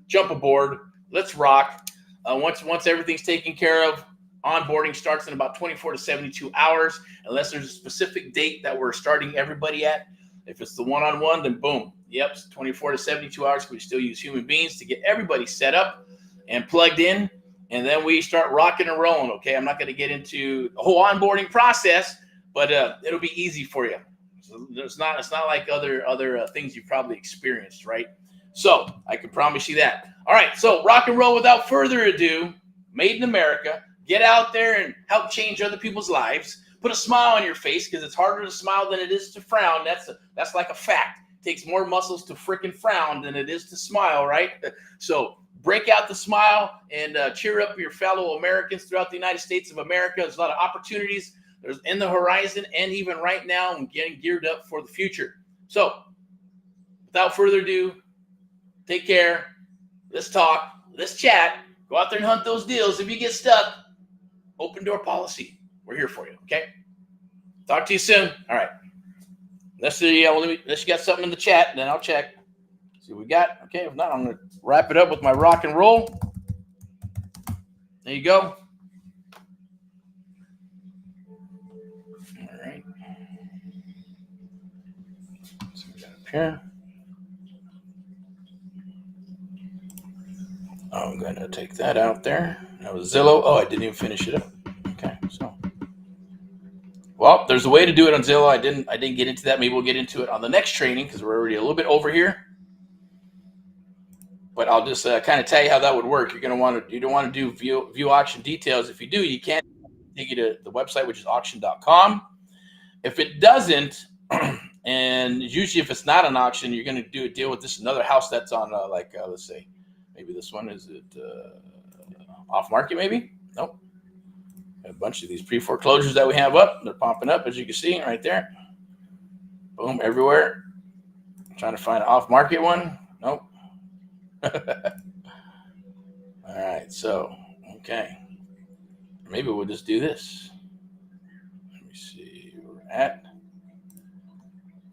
jump aboard, let's rock. Once everything's taken care of, onboarding starts in about 24 to 72 hours, unless there's a specific date that we're starting everybody at. If it's the one-on-one, then boom. Yep, 24 to 72 hours. We still use human beings to get everybody set up and plugged in. And then we start rocking and rolling, okay? I'm not going to get into the whole onboarding process, but it'll be easy for you. So it's not like other things you've probably experienced, right? So I can promise you that. All right, so rock and roll without further ado. Made in America. Get out there and help change other people's lives. Put a smile on your face, because it's harder to smile than it is to frown. That's like a fact. It takes more muscles to freaking frown than it is to smile, right? So break out the smile and cheer up your fellow Americans throughout the United States of America. There's a lot of opportunities. There's in the horizon, and even right now, I'm getting geared up for the future. So without further ado, take care. Let's talk. Let's chat. Go out there and hunt those deals. If you get stuck, open door policy. We're here for you, okay? Talk to you soon. All right. Let's see. Unless you got something in the chat, then I'll check. See what we got. Okay, if not, I'm going to wrap it up with my rock and roll. There you go. All right. So we got up here. I'm going to take that out there. That was Zillow. Oh, I didn't even finish it up. Okay, so. Well, there's a way to do it on Zillow. I didn't get into that. Maybe we'll get into it on the next training, because we're already a little bit over here. But I'll just kind of tell you how that would work. You don't want to do view auction details. If you do, you can't take you to the website, which is auction.com. If it doesn't, and usually if it's not an auction, you're going to do a deal with this another house that's on let's say maybe this one, is it off market? Maybe nope. A bunch of these pre-foreclosures that we have up, they're popping up, as you can see right there. Boom, everywhere. I'm trying to find an off market one. Nope. All right, so okay, maybe we'll just do this. Let me see where we're at.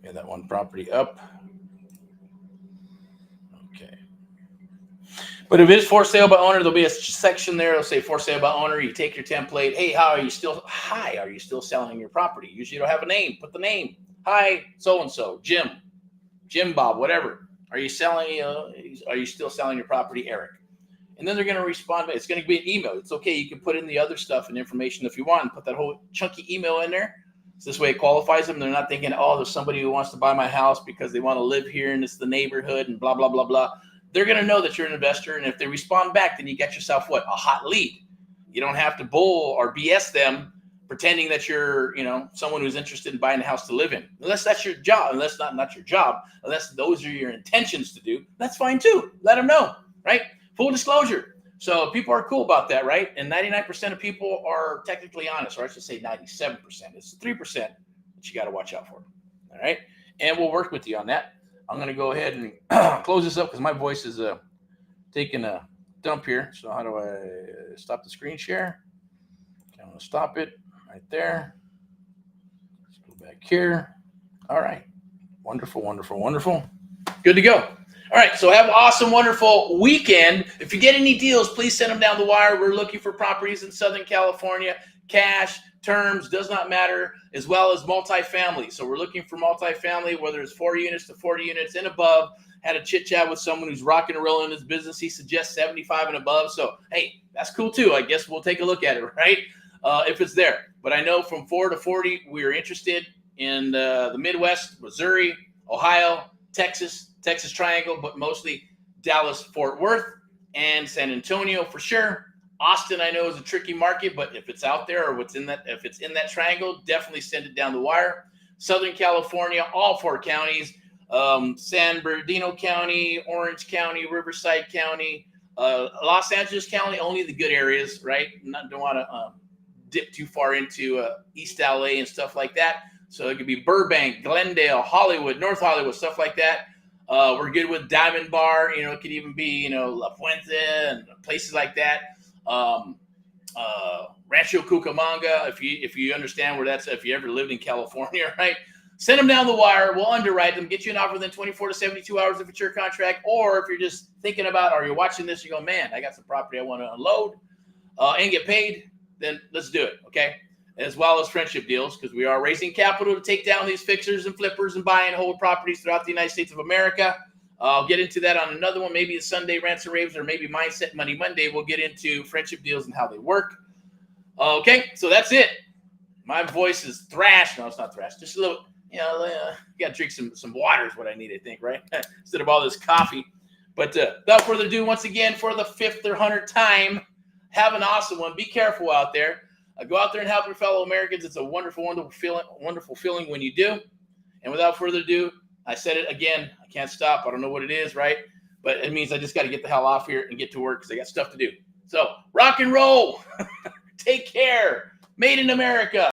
Get that one property up. Okay, but if it is for sale by owner, there'll be a section there. It'll say for sale by owner. You take your template. Hey, are you still selling your property? Usually you don't have a name. Put the name. Hi, so and so, Jim Bob, whatever. Are you still selling your property, Eric? And then they're going to respond. It's going to be an email. It's okay. You can put in the other stuff and information if you want, and put that whole chunky email in there. So this way it qualifies them. They're not thinking, oh, there's somebody who wants to buy my house because they want to live here and it's the neighborhood and blah, blah, blah, blah. They're going to know that you're an investor. And if they respond back, then you get yourself what? A hot lead. You don't have to bull or BS them pretending that you're, someone who's interested in buying a house to live in. Unless that's your job, unless not your job, unless those are your intentions to do, that's fine too. Let them know, right? Full disclosure. So people are cool about that, right? And 99% of people are technically honest, or I should say 97%. It's 3% that you got to watch out for, all right? And we'll work with you on that. I'm going to go ahead and close this up because my voice is taking a dump here. So how do I stop the screen share? Okay, I'm going to stop it. Right there. Let's go back here. All right. Wonderful, wonderful, wonderful. Good to go. All right. So have an awesome, wonderful weekend. If you get any deals, please send them down the wire. We're looking for properties in Southern California. Cash, terms, does not matter, as well as multifamily. So we're looking for multifamily, whether it's 4 units to 40 units and above. Had a chit chat with someone who's rocking and rolling in his business. He suggests 75 and above. So, hey, that's cool too. I guess we'll take a look at it, right? If it's there. But I know from 4 to 40, we're interested in the Midwest, Missouri, Ohio, Texas Triangle, but mostly Dallas, Fort Worth, and San Antonio for sure. Austin, I know, is a tricky market, but if it's out there or if it's in that triangle, definitely send it down the wire. Southern California, all 4 counties, San Bernardino County, Orange County, Riverside County, Los Angeles County, only the good areas, right? Don't want to dip too far into East LA and stuff like that. So it could be Burbank, Glendale, Hollywood, North Hollywood, stuff like that. We're good with Diamond Bar. It could even be, La Puente and places like that. Rancho Cucamonga, if you understand where that's, if you ever lived in California, right? Send them down the wire. We'll underwrite them, get you an offer within 24 to 72 hours if it's your contract. Or if you're just thinking about, or you're watching this, you go, man, I got some property I want to unload and get paid, then let's do it, okay? As well as friendship deals, because we are raising capital to take down these fixers and flippers and buy and hold properties throughout the United States of America. I'll get into that on another one, maybe a Sunday Rants and Raves, or maybe Mindset Money Monday. We'll get into friendship deals and how they work. Okay, so that's it. My voice is thrash. No, it's not thrash. Just a little, you got to drink some water is what I need, I think, right? Instead of all this coffee. But without further ado, once again, for the 5th or 100th time, have an awesome one. Be careful out there. Go out there and help your fellow Americans. It's a wonderful, wonderful feeling when you do. And without further ado, I said it again. I can't stop. I don't know what it is, right? But it means I just got to get the hell off here and get to work because I got stuff to do. So rock and roll. Take care. Made in America.